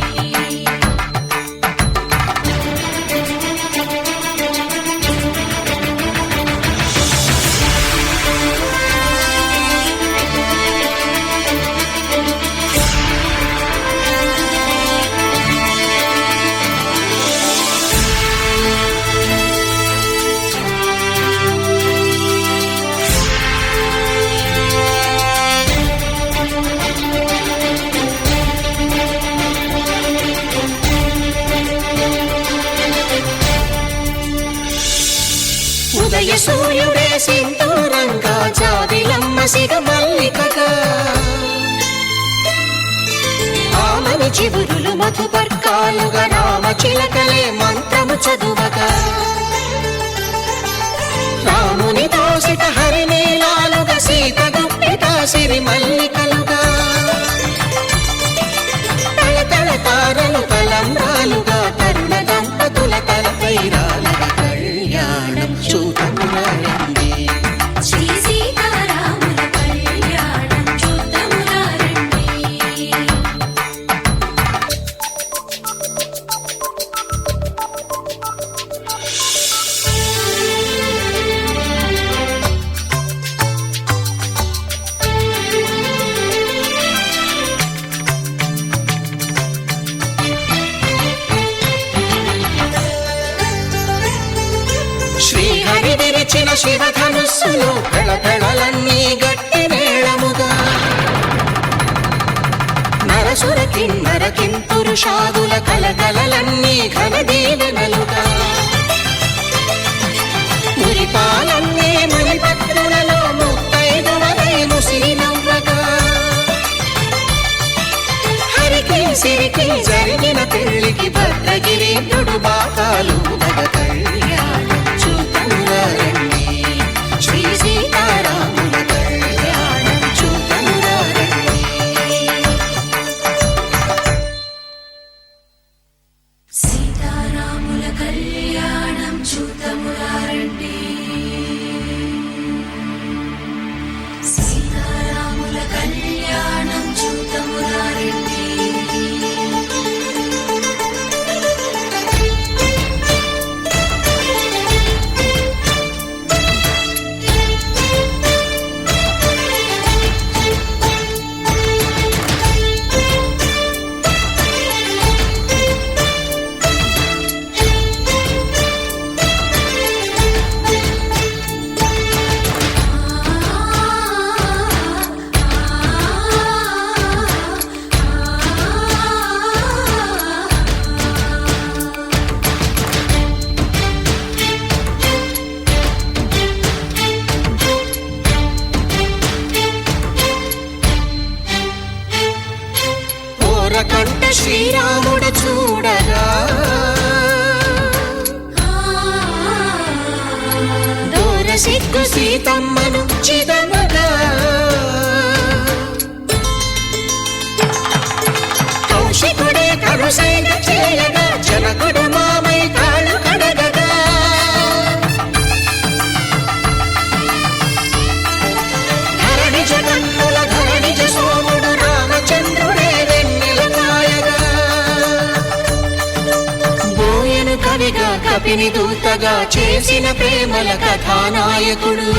సింధూరంగా జాబిలమ్మ సిగ మల్లికగా ఆమని చివురులు మధుపర్కాలుగా రామ చిలకలే మంత్రము చదువగా రాముని దోసిట హరినీలాలుగా సీత గుప్పిట సిరి మల్లికలుగా తళతళ తారలు తలంబ్రాలుగా తరుణ దంపతుల తలపై రాలగా కళ్యాణం చూడమురారండి శ్రీ సీతారాముల కళ్యాణం చూద్దామురారండి. శ్రీహరి విరిచిన శివధనుస్సులు పెళపెళలన్నీ గట్టి మేళముగా నరసుర కిన్నర కింపురుషాదుల కలకలలన్నీ ఘన దీవెనలుగా మురిపాలన్నీ మణిపత్రులలో ముత్తైదువలై ముసిరి నవ్వగా హరికి సిరికి జరిగిన పెళ్లికి భద్రగిరీంద్రుడు బాకాలు కళ్యాణం చూడమురారండి శ్రీ సీతారాముల కళ్యాణం చూడమురారండి సీతారాముల కళ్యాణం చూద్దామురారండి. సీతారాముల కళ్యాణం చూద్దామురారండి. ఓరకంట శ్రీరాముడు చూడగా దూర సిగ్గు సీతమ్మను చిదమగా కౌశికుడే కరుసైన చేయగా జనకుడు మామై కాళ్ళు కడగగా ధరణి జగన్నుల ధరణిజ సోముడు రామచంద్రుడే వెన్నెల కాయగా బోయను కవిగా కపిని దూతగా చేసిన ప్రేమల కథానాయకుడు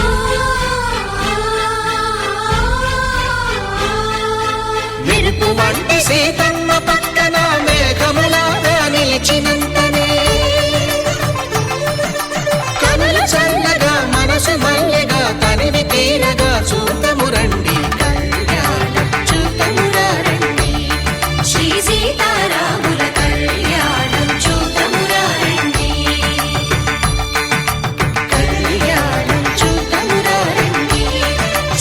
మెరుపు వంటి సీతమ్మ పక్కన మేఘములాగా నిలిచినంతనే కనులు చల్లగా మనసు మల్లెగా తనివి తీరగా చూతమురండి కళ్యాణం చూతమురారండి శ్రీ సీతారాముల కళ్యాణం చూద్దామురారండి. కళ్యాణం చూతమురారండి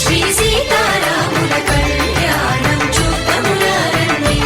శ్రీ సీతారాముల కళ్యాణం చూద్దామురారండి.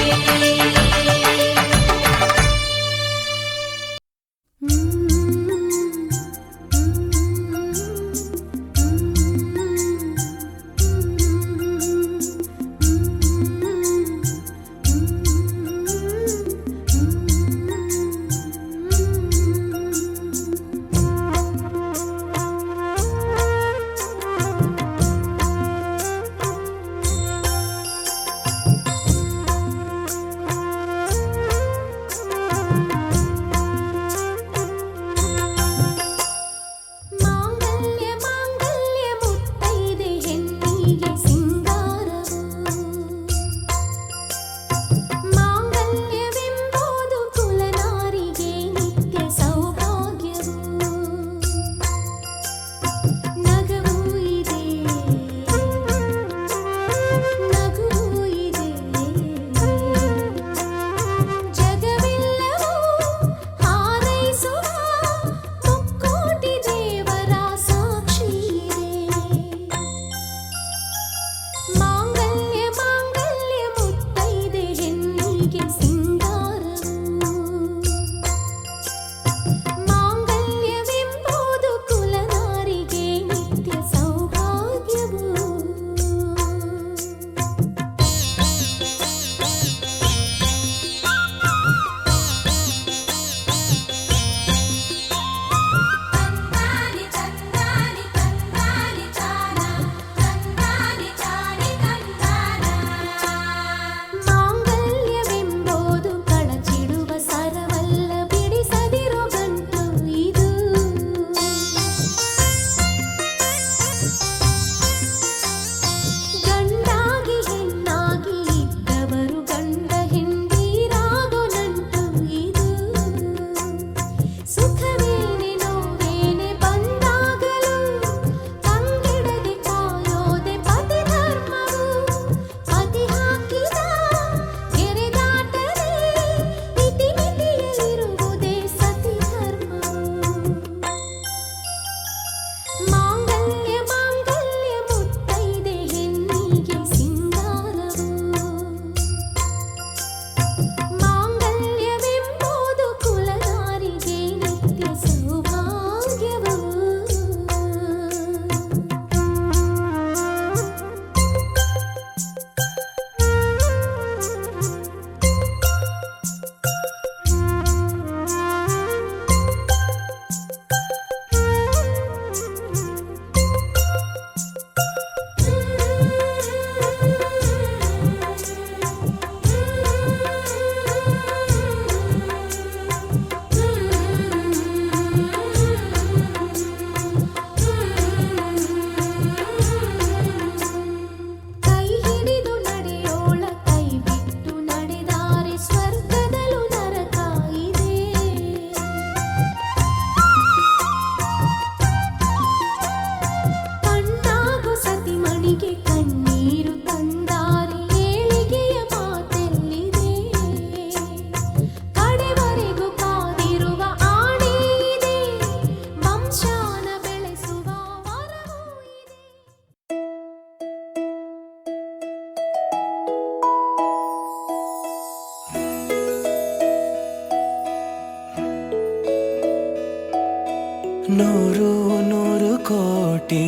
ನೂರು ನೂರು ಕೋಟಿ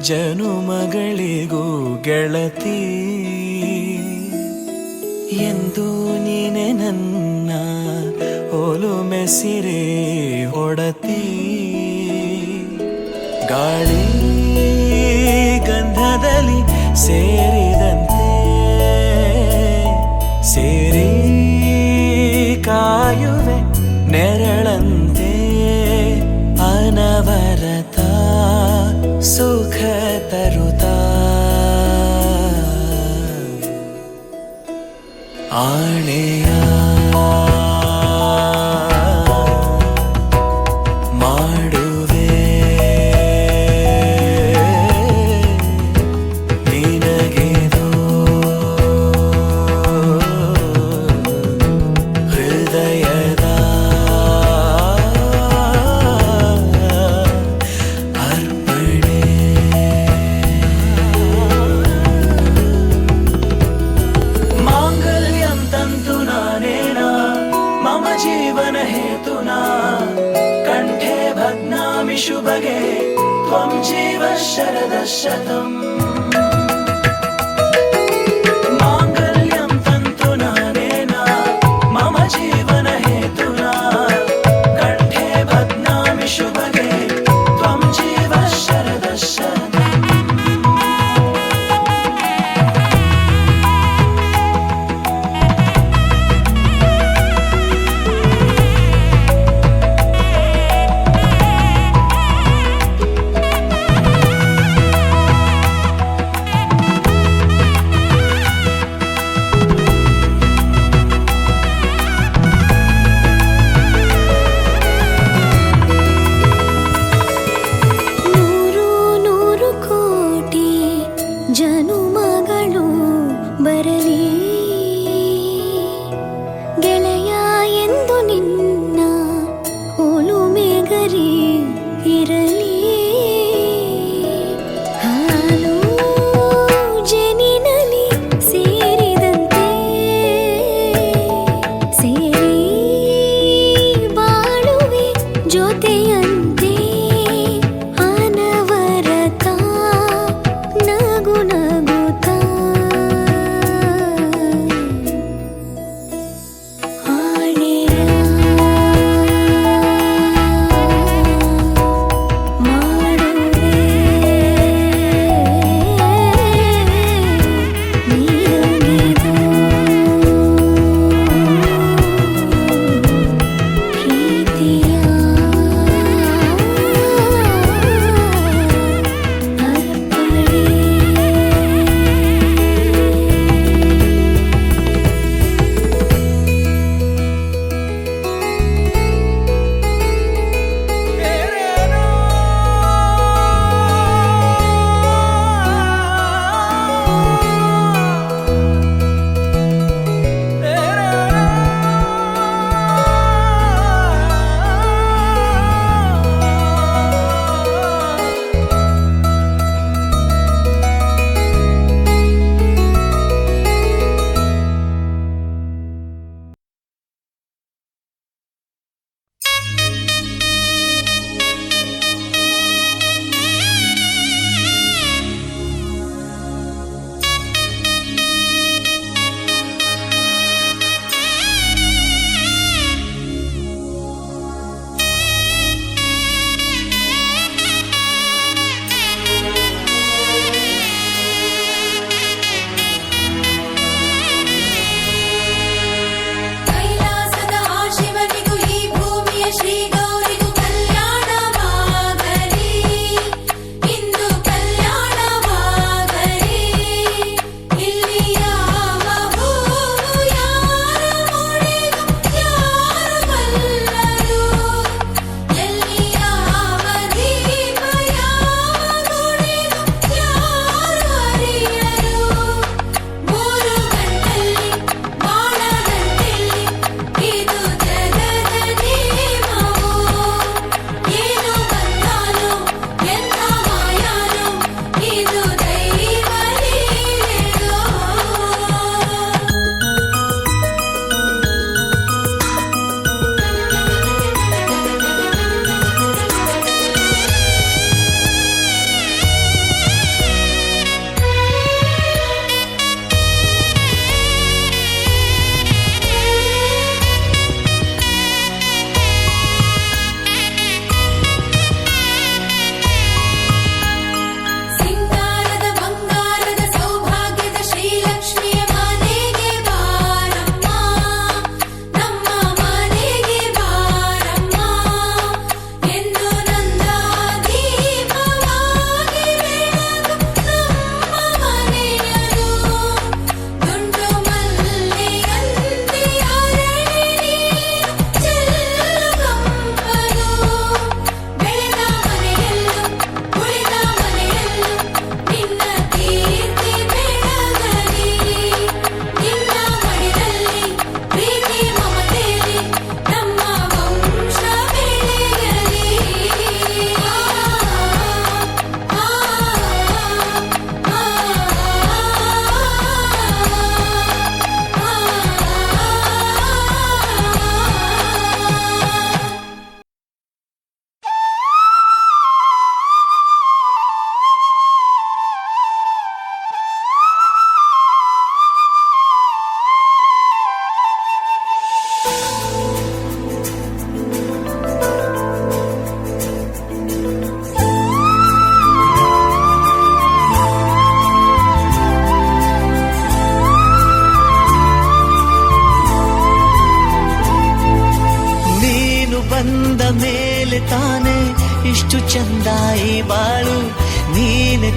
ಜನುಮಗಳಿಗೂ ಗೆಳತಿ ಎಂದು ನೀನೆ ನನ್ನ ಒಲುಮೆ ಸಿರೆ ಹೊಡತಿ ಗಾಳಿ ಗಂಧದಲ್ಲಿ ಸೇರಿದಂತೆ ಸೇರಿ ಕಾಯುವೆ ನೆರಳಂತೆ ಅನವರತ ಸುಖ ತರುತ್ತಾ ಆಣೆಯ ಮಾಡುವೆ ನಿನಗೆದು ಹೃದಯದ ಅರ್ಪಣೆ ಮಾಂಗಲ್ಯಂ ತಂತು ನಾನೇನ ಮಮ ಜೀವನ ಹೇತುನಾ ಕಂಠೆ ಭಗ್ನಾಮಿ ಶುಭಗೆ ತ್ವಂ ಜೀವ ಶರದ ಶತಂ ಮಾಂಗಲ್ಯಂ ತಂತು ನಾನೇನ ಮಮ ಜೀವನ ಹೇತುನಾ ಕಂಠೆ ಭಗ್ನಾಮಿ ಶುಭಗೆ ತ್ವಂ ಜೀವ ಶರದ ಶತಂ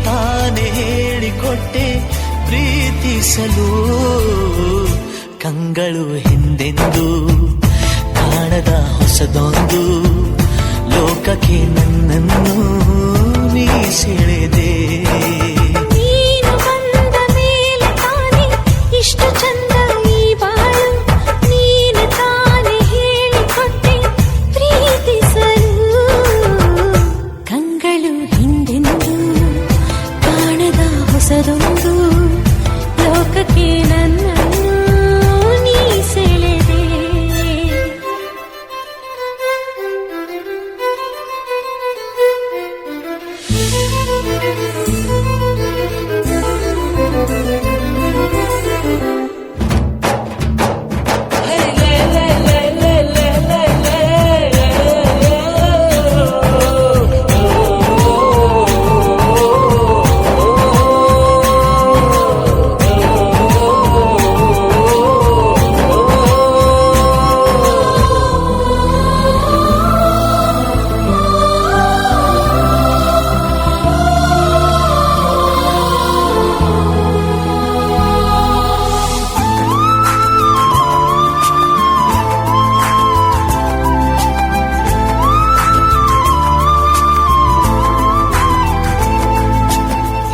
ತಾನೇ ಹೇಳಿಕೊಟ್ಟೆ ಪ್ರೀತಿಸಲು ಕಂಗಳು ಹಿಂದೆಂದು ಕಾಣದ ಹೊಸದೊಂದು ಲೋಕಕ್ಕೆ ನನ್ನನ್ನು ನೀ ಸೆಳೆದೆ. ನೀನು ಬಂದ ಮೇಲೆ ತಾನೆ ಇಷ್ಟು ಚಂದ ಈ ಬಾಳು, ನೀನು ತಾನೆ ಹೇಳಿಕೊಟ್ಟೆ ಪ್ರೀತಿಸಲು ಕಂಗಳು ಹಿಂದೆಂದು ಕಾಣದ ಹೊಸದೊಂದು ಲೋಕಕ್ಕೆ ನನ್ನನ್ನು ನೀ ಸೆಳೆದೆ.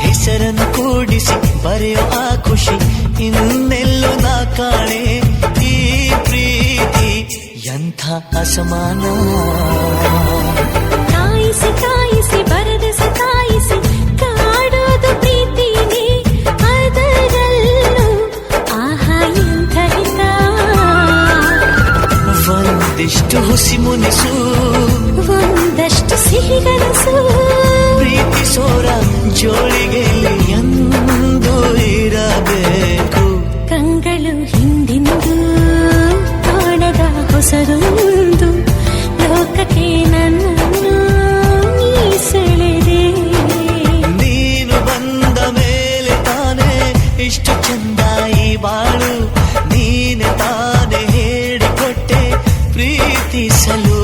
ಹೆಸರನ್ನು ಕೂಡಿಸಿ ಬರೆಯೋ ಆ ಖುಷಿ ಇನ್ನೆಲ್ಲೋ ನಾ ಕಾಣೆ. ಈ ಪ್ರೀತಿ ಎಂಥ ಅಸಮಾನ. ಕಾಯಿಸಿ ಕಾಯಿಸಿ ಬರೆದು ಸತಾಯಿಸಿ ಕಾಡೋದು ಪ್ರೀತಿನೇ, ಅದರಲ್ಲೂ ಆಹಾ ಎಂಥ ಹಿತ. ಒಂದಿಷ್ಟು ಹುಸಿ ಮುನಿಸು, ಒಂದಷ್ಟು ಸಿಹಿಗನಸು, ಪ್ರೀತಿಸೋರ ಜೋಳಿಗೆ ಎಂದು ಇರಬೇಕು. ಕಂಗಳು ಹಿಂದಿಂದು ಕಾಣದ ಹೊಸದೊಂದು ಲೋಕಕ್ಕೆ ನನ್ನನ್ನು ನೀ ಸೆಳೆದೆ. ನೀನು ಬಂದ ಮೇಲೆ ತಾನೇ ಇಷ್ಟು ಚಂದ ಈ ಬಾಳು, ನೀನೆ ತಾನೇ ಹೇಳಿಕೊಟ್ಟೆ ಪ್ರೀತಿಸಲು.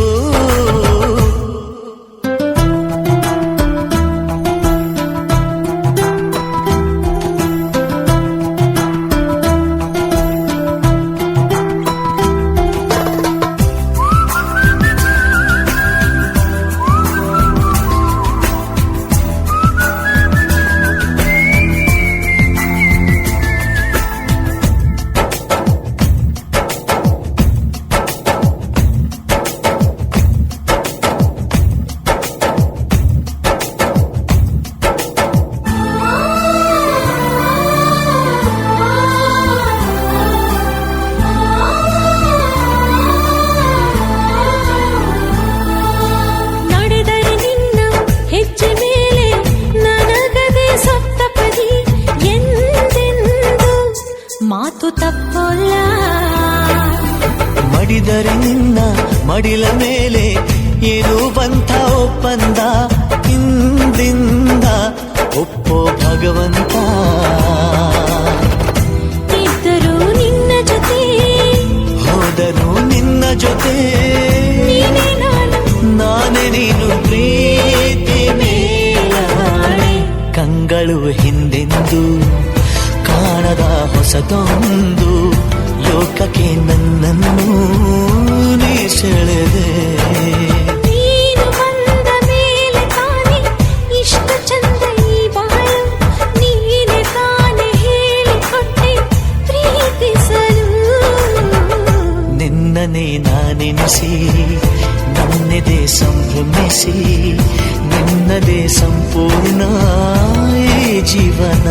ಮಾತು ತಪ್ಪೋಲ್ಲ, ಮಡಿದರೆ ನಿನ್ನ ಮಡಿಲ ಮೇಲೆ ಏನು ಬಂತ ಒಪ್ಪಂದ, ಹಿಂದಿಂದ ಒಪ್ಪೋ ಭಗವಂತ. ಇದ್ದರೂ ನಿನ್ನ ಜೊತೆ, ಹೋದರೂ ನಿನ್ನ ಜೊತೆ, ನೀನೇ ನಾನು, ನಾನೇ ನೀನು ಪ್ರೀತಿ ಮೇಲಾಣೆ. ಕಂಗಳು ಹಿಂದೆಂದು ಕಾಣದ ಹೊಸದೊಂದು ಲೋಕಕ್ಕೆ ನನ್ನನ್ನು ನೀ ಸೆಳೆದೆ. ನೀನು ಬಂದ ಮೇಲೆ ತಾನೆ ಇಷ್ಟು ಚಂದ ಈ ಬಾಳು, ನೀನೆ ತಾನೆ ಹೇಳಿಕೊಟ್ಟೆ ಪ್ರೀತಿಸಲು. ನಿನ್ನನೇ ನಾನೆನಿಸಿ ನನ್ನೆದೆ ಸಂಭ್ರಮಿಸಿ, ನಿನ್ನದೇ ಸಂಪೂರ್ಣ ಈ ಜೀವನ.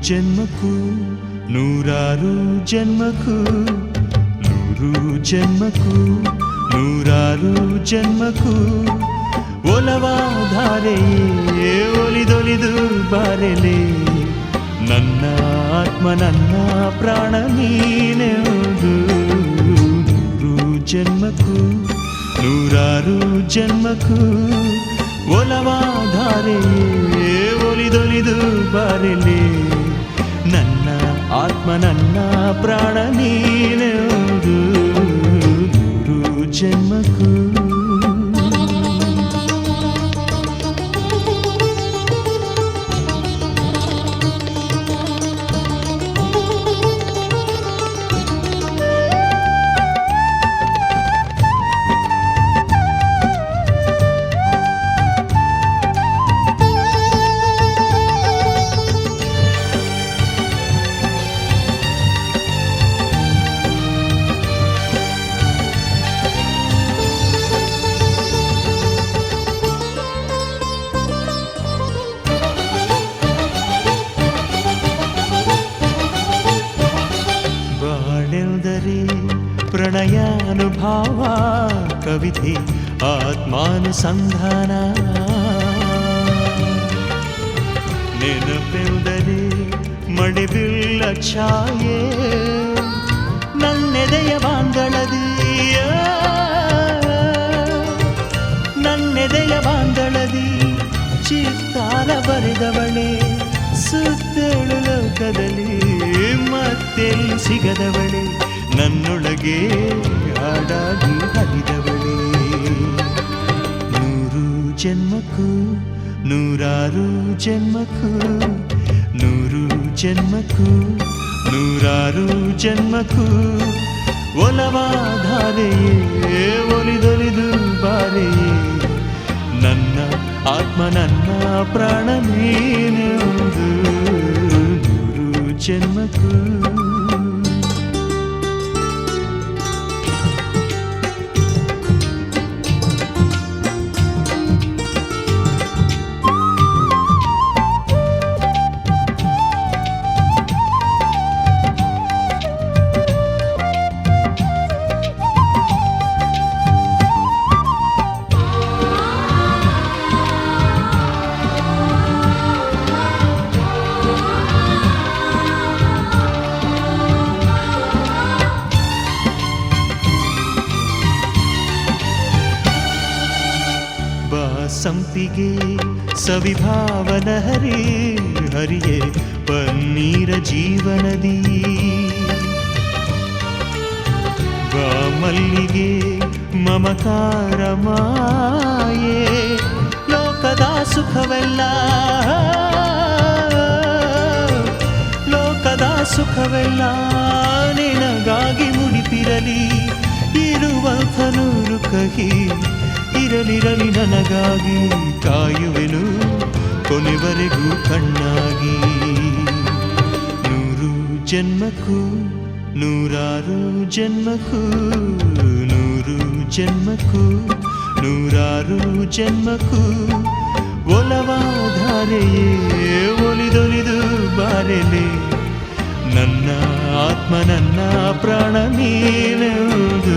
ಜನ್ಮಕ್ಕೂ ನೂರಾರು ಜನ್ಮಕ್ಕೂ, ನೂರು ಜನ್ಮಕ್ಕೂ ನೂರಾರು ಜನ್ಮಕ್ಕೂ ಒಲವಾಧಾರೆಯೇ ಒಲಿದೊಲಿದು ಬಾರೆಲೆ ನನ್ನ ಆತ್ಮ ನನ್ನ ಪ್ರಾಣ ನೀನೆಂದು ನೂರು ಜನ್ಮಕ್ಕೂ ನೂರಾರು ಜನ್ಮಕ್ಕೂ ಒಲವಾಧಾರೆಯೇ ಒಲಿದೊಲಿದು ಬಾರೆಲೆ ನನ್ನ ಆತ್ಮ ನನ್ನ ಪ್ರಾಣ ನೀನೆಂದು ನೂರು ಜನ್ಮಕ್ಕೂ ಬಾಳೆಂದರೆ ಪ್ರಣಯಾನುಭಾವ ಕವಿತೆ ಆತ್ಮಾನುಸಂಧಾನ ನೆನಪೆಂದರೆ ಮಳೆಬಿಲ್ಲ ಛಾಯೆ ನನ್ನೆದೆಯ ಬಾಂದಳದಿಯ ನನ್ನೆದೆಯ ಬಾಂದಳದಿ ಚಿತ್ತಾರ ಬರೆದವಳೆ ಸುತ್ತೇಳು ಲೋಕದಲ್ಲಿ ಮತ್ತೆಲ್ಲಿ ಸಿಗದವಳೆ ನನ್ನೊಳಗೆ ಹಾಡಾಗಿ ಹರಿದವಳೆ ನೂರು ಜನ್ಮಕ್ಕೂ ನೂರಾರು ಜನ್ಮಕ್ಕೂ ನೂರು ಜನ್ಮಕ್ಕೂ ನೂರಾರು ಜನ್ಮಕ್ಕೂ ಒಲವಾಧಾರೆಯೇ ಒಲಿದೊಲಿದು ಬಾರೆಯೇ ನನ್ನ ಆತ್ಮ ನನ್ನ ಪ್ರಾಣ ನೀನೆಂದು ನೂರು ಜನ್ಮಕ್ಕೂ ಸಂಪಿಗೆ ಸವಿಭಾವನ ಹರಿ ಹರಿಯೇ ಪನ್ನೀರ ಜೀವನದಿ ಬಾ ಮಲ್ಲಿಗೆ ಮಮಕಾರ ಮಾಯೆ ಲೋಕದ ಸುಖವೆಲ್ಲ ಲೋಕದ ಸುಖವೆಲ್ಲ ನಿನಗಾಗಿ ಮುಡಿಪಿರಲಿ ಇರುವಂಥ ನೂರು ಕಹಿ ಇರಲಿರಲಿ ನನಗಾಗಿ ಕಾಯುವೆನು ಕೊನೆವರೆಗೂ ಕಣ್ಣಾಗಿ ನೂರು ಜನ್ಮಕ್ಕೂ ನೂರಾರು ಜನ್ಮಕ್ಕೂ ನೂರು ಜನ್ಮಕ್ಕೂ ನೂರಾರು ಜನ್ಮಕ್ಕೂ ಒಲವಾಧಾರೆಯೇ ಒಲಿದೊಲಿದು ಬಾರೆಲೆ ನನ್ನ ಆತ್ಮ ನನ್ನ ಪ್ರಾಣ ನೀನೆಂದು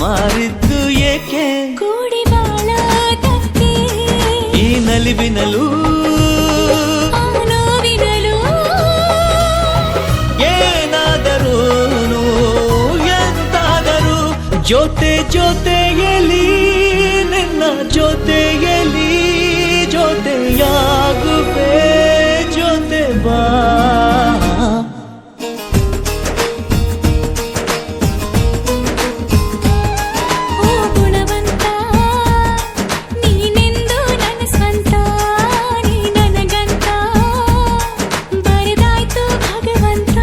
ಮಾರಿದ್ದು ಏಕೆ ಕೂಡಿ ಬಾಳೋದಕ್ಕೆ ಈ ನಲಿವಿನಲು ಆ ನೋವಿನಲು ಏನಾದರೂ ಎಂತಾದರೂ ಜೊತೆಯಲ್ಲಿ ನಿನ್ನ ಜೊತೆಯಲ್ಲಿ ಜೊತೆಯಾಗುವೆ ಜೊತೆ ಬಾ ಓ ಗುಣವಂತ ನೀನೆಂದು ನನ್ನ ಸ್ವಂತ ನೀ ನನಗಂತ ಬರೆದಾಯ್ತು ಭಗವಂತ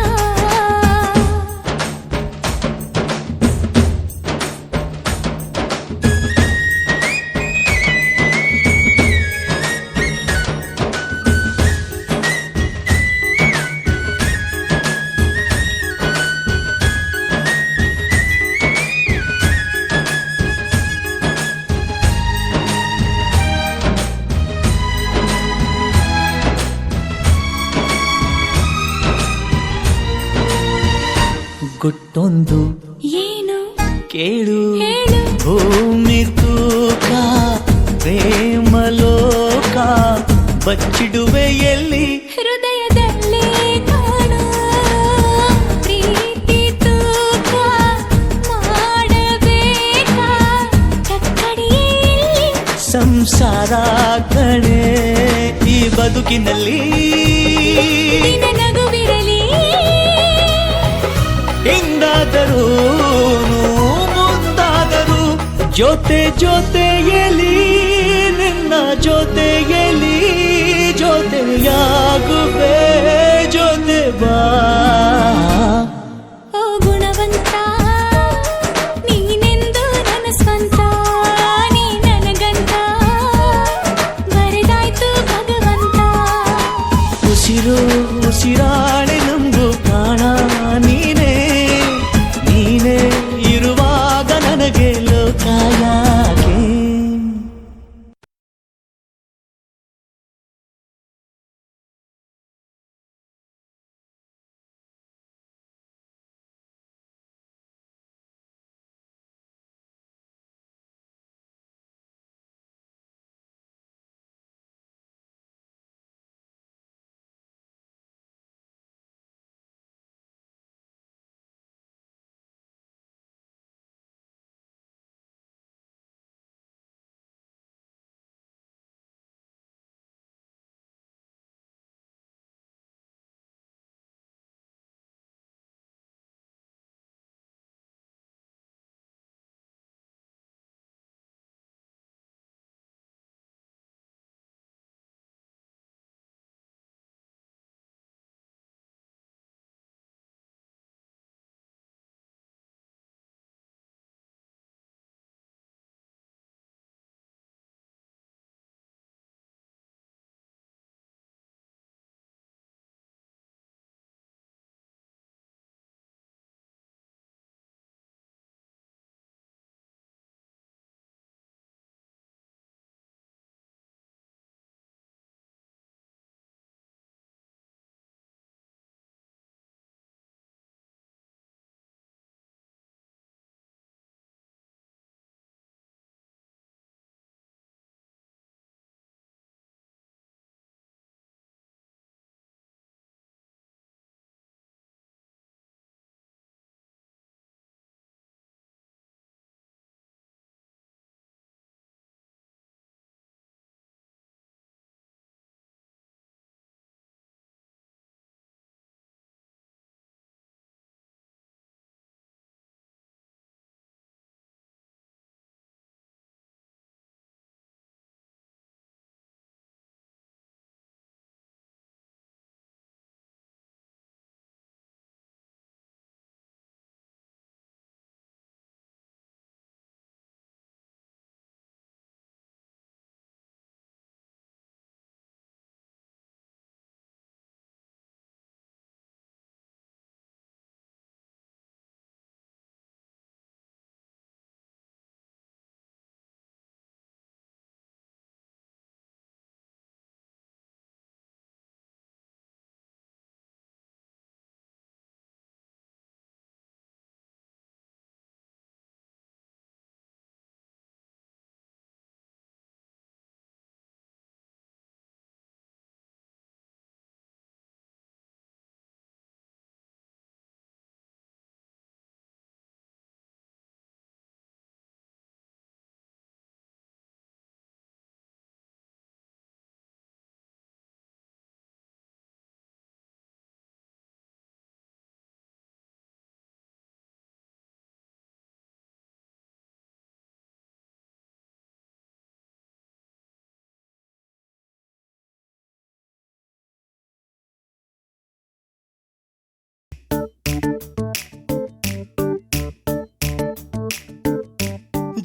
ಗುಟ್ಟೊಂದು ಏನು ಕೇಳು ಹೇಳು ಭೂಮಿ ತೂಕ ಪ್ರೇಮಲೋಕ ಬಚ್ಚಿಡುವೆ ಎಲ್ಲಿ ಹೃದಯದಲ್ಲೇ ಕಾಣೋ ಪ್ರೀತಿ ತೂಕ ಮಾಡಬೇಕಾ ಕಕ್ಕಡಿಯಲ್ಲಿ ಸಂಸಾರ ಕಣೆ ಈ ಬದುಕಿನಲ್ಲಿ ನಿನ್ನ ನಗುವಿರಲಿ ಹಿಂದಾದರೂ ಮುಂದಾದರೂ ಜೊತೆಯಲ್ಲಿ ನಿನ್ನ ಜೊತೆಯಲ್ಲಿ ಜೊತೆಯಾಗುವೆ ಜೊತೆ ಬಾ ಓ ಗುಣವಂತ ನೀನೆಂದು ನನ್ನ ಸ್ವಂತ ನೀ ನನಗಂತ ಬರೆದಾಯ್ತು ಭಗವಂತ ಉಸಿರಾಣೆ ನಂಬು ಪ್ರಾಣ ನೀನೇ ಇರುವಾಗ ನನಗೆ ಲೋಕಾಯ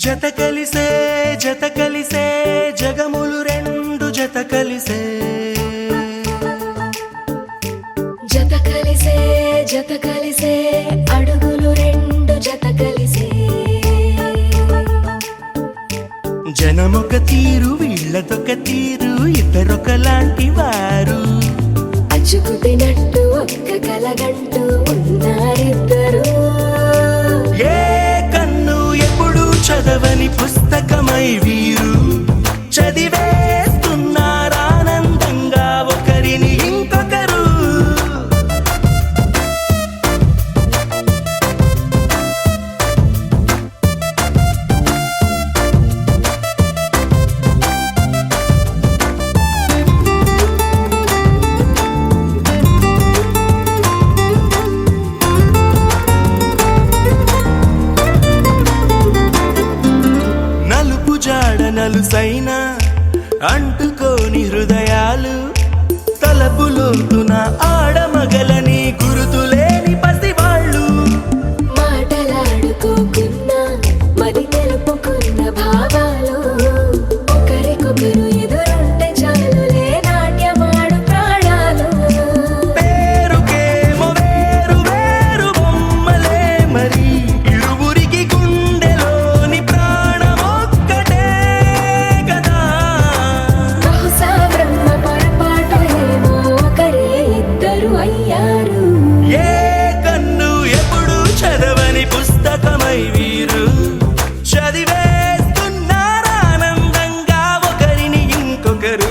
జత కలిసే జగములు రెండు జత కలిసే జత కలిసే అడుగులు రెండు జత కలిసే జనమొక తీరు వీళ్ళదొక తీరు ఇద్దరొకలాంటి వారు అచ్చుకుతినట్టు ఒక్క కలగంటూ ఉన్నారిద్దరు ఏ కన్ను ఎప్పుడు చదవని పుస్తకమై వీరు చదివేస్తున్నారానందంగా ఒకరిని ఇంకొకరు నలుసైన అంటుకోని హృదయాలు తలపులోతున ఆడమగలని గురుతులేని పసివాళ్ళు మాటలాడుకోకున్న మరి తెలుపుకున్న భావాలు ఒకరికొకరు ఎదురుంటే చాలులే నాట్యమాడు ప్రాణాలు పేరుకేమో వేరు వేరు బొమ్మలే మరి ఇరువురికి గుండెలోని ప్రాణమొక్కటే కదా బహుశా బ్రహ్మ పొరపాటు ఏమో ఒకరే ఇద్దరు అయ్యారు ఏ కన్ను ఎప్పుడు చదవని పుస్తకమై వీరు చదివేస్తున్నారానందంగా ఒకరిని ఇంకొకరు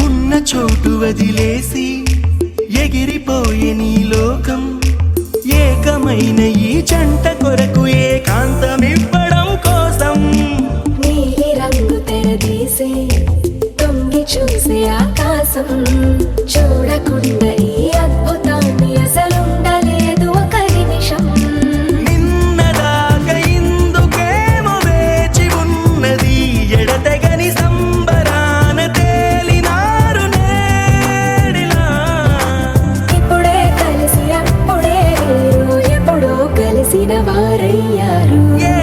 ఉన్న చోటు వదిలేసి ఎగిరిపోయే నీ లోకం ఏకమైన ఈ జంట కొరకు ఏకాంతమివ్వడం కోసం నీలి రంగు తెరదీసే తొంగి చూసే ఆకాశం చూడకుండా ఈ అద్భుతాన్ని అసలుండలేదు ఒక నిమిషం నిన్నదాకా ఇందుకేమో వేచి ఉన్నది ఎడతెగని సంబరాన తేలినారు నేడిలా ఇప్పుడే కలిసి అప్పుడే వీరు ఎప్పుడో కలిసిన వారయ్యారు ఏ